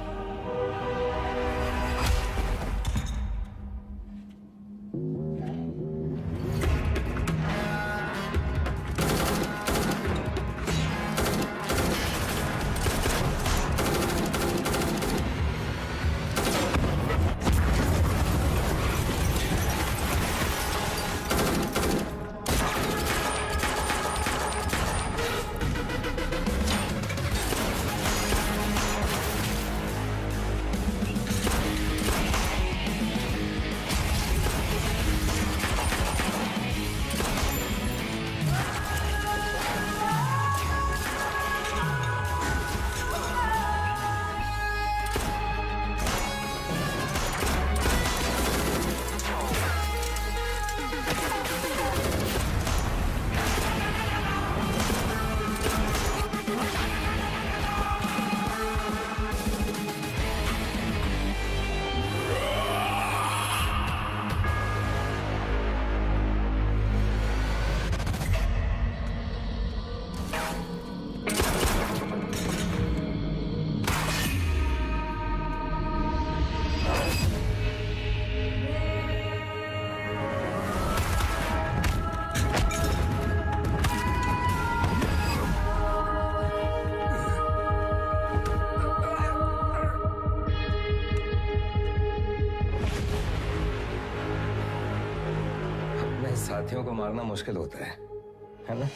साथियों को मारना मुश्किल होता है ना?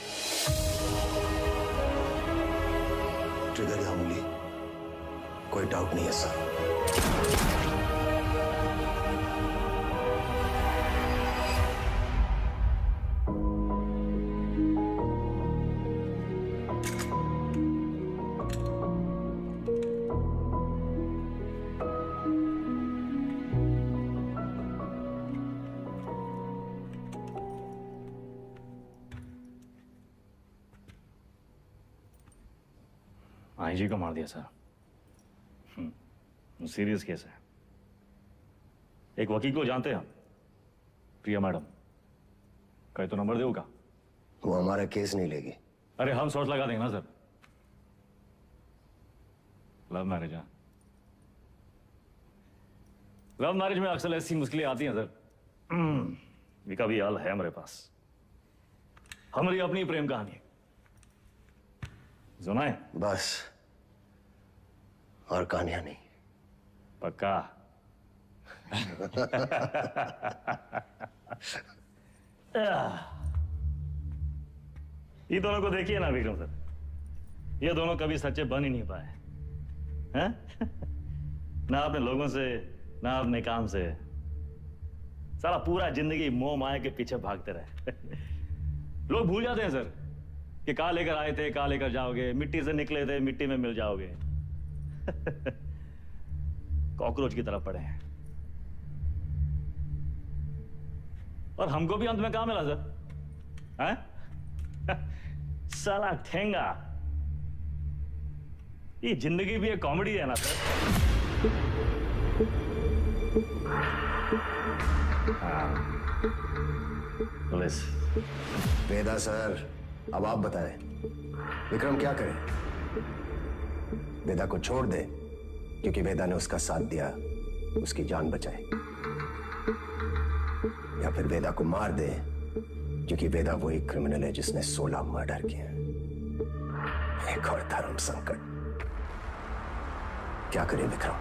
ट्रिगर या उंगली, कोई डाउट नहीं है सर। आईजी को मार दिया सर। सीरियस केस है। एक वकील को जानते हैं हम, प्रिया मैडम। कहे तो नंबर देगा। वो हमारा केस नहीं लेगी। अरे हम शॉट लगा देंगे ना सर। लव मैरिज है। लव मैरिज में अक्सर ऐसी मुश्किलें आती हैं सर। विका भी हाल है हमारे पास। हमारी अपनी प्रेम कहानी है, सुनाए? बस, और कहानियां नहीं। पक्का? ये दोनों को देखिए ना विक्रम सर, ये दोनों कभी सच्चे बन ही नहीं पाए हैं? ना अपने लोगों से, ना अपने काम से। सारा पूरा जिंदगी मोह माया के पीछे भागते रहे। लोग भूल जाते हैं सर कि कहां लेकर आए थे, कहां लेकर जाओगे, मिट्टी से निकले थे, मिट्टी में मिल जाओगे। कॉकरोच की तरफ पड़े हैं। और हमको भी अंत में कहां मिला सर? हैं? साला ठेंगा। ये जिंदगी भी एक कॉमेडी है ना सर। पुलिस। वेदा सर, अब आप बताएं, विक्रम क्या करे? वेदा को छोड़ दे क्योंकि वेदा ने उसका साथ दिया, उसकी जान बचाई, या फिर वेदा को मार दे क्योंकि वेदा वही क्रिमिनल है जिसने 16 मर्डर किए। एक और धर्म संकट। क्या करे विक्रम?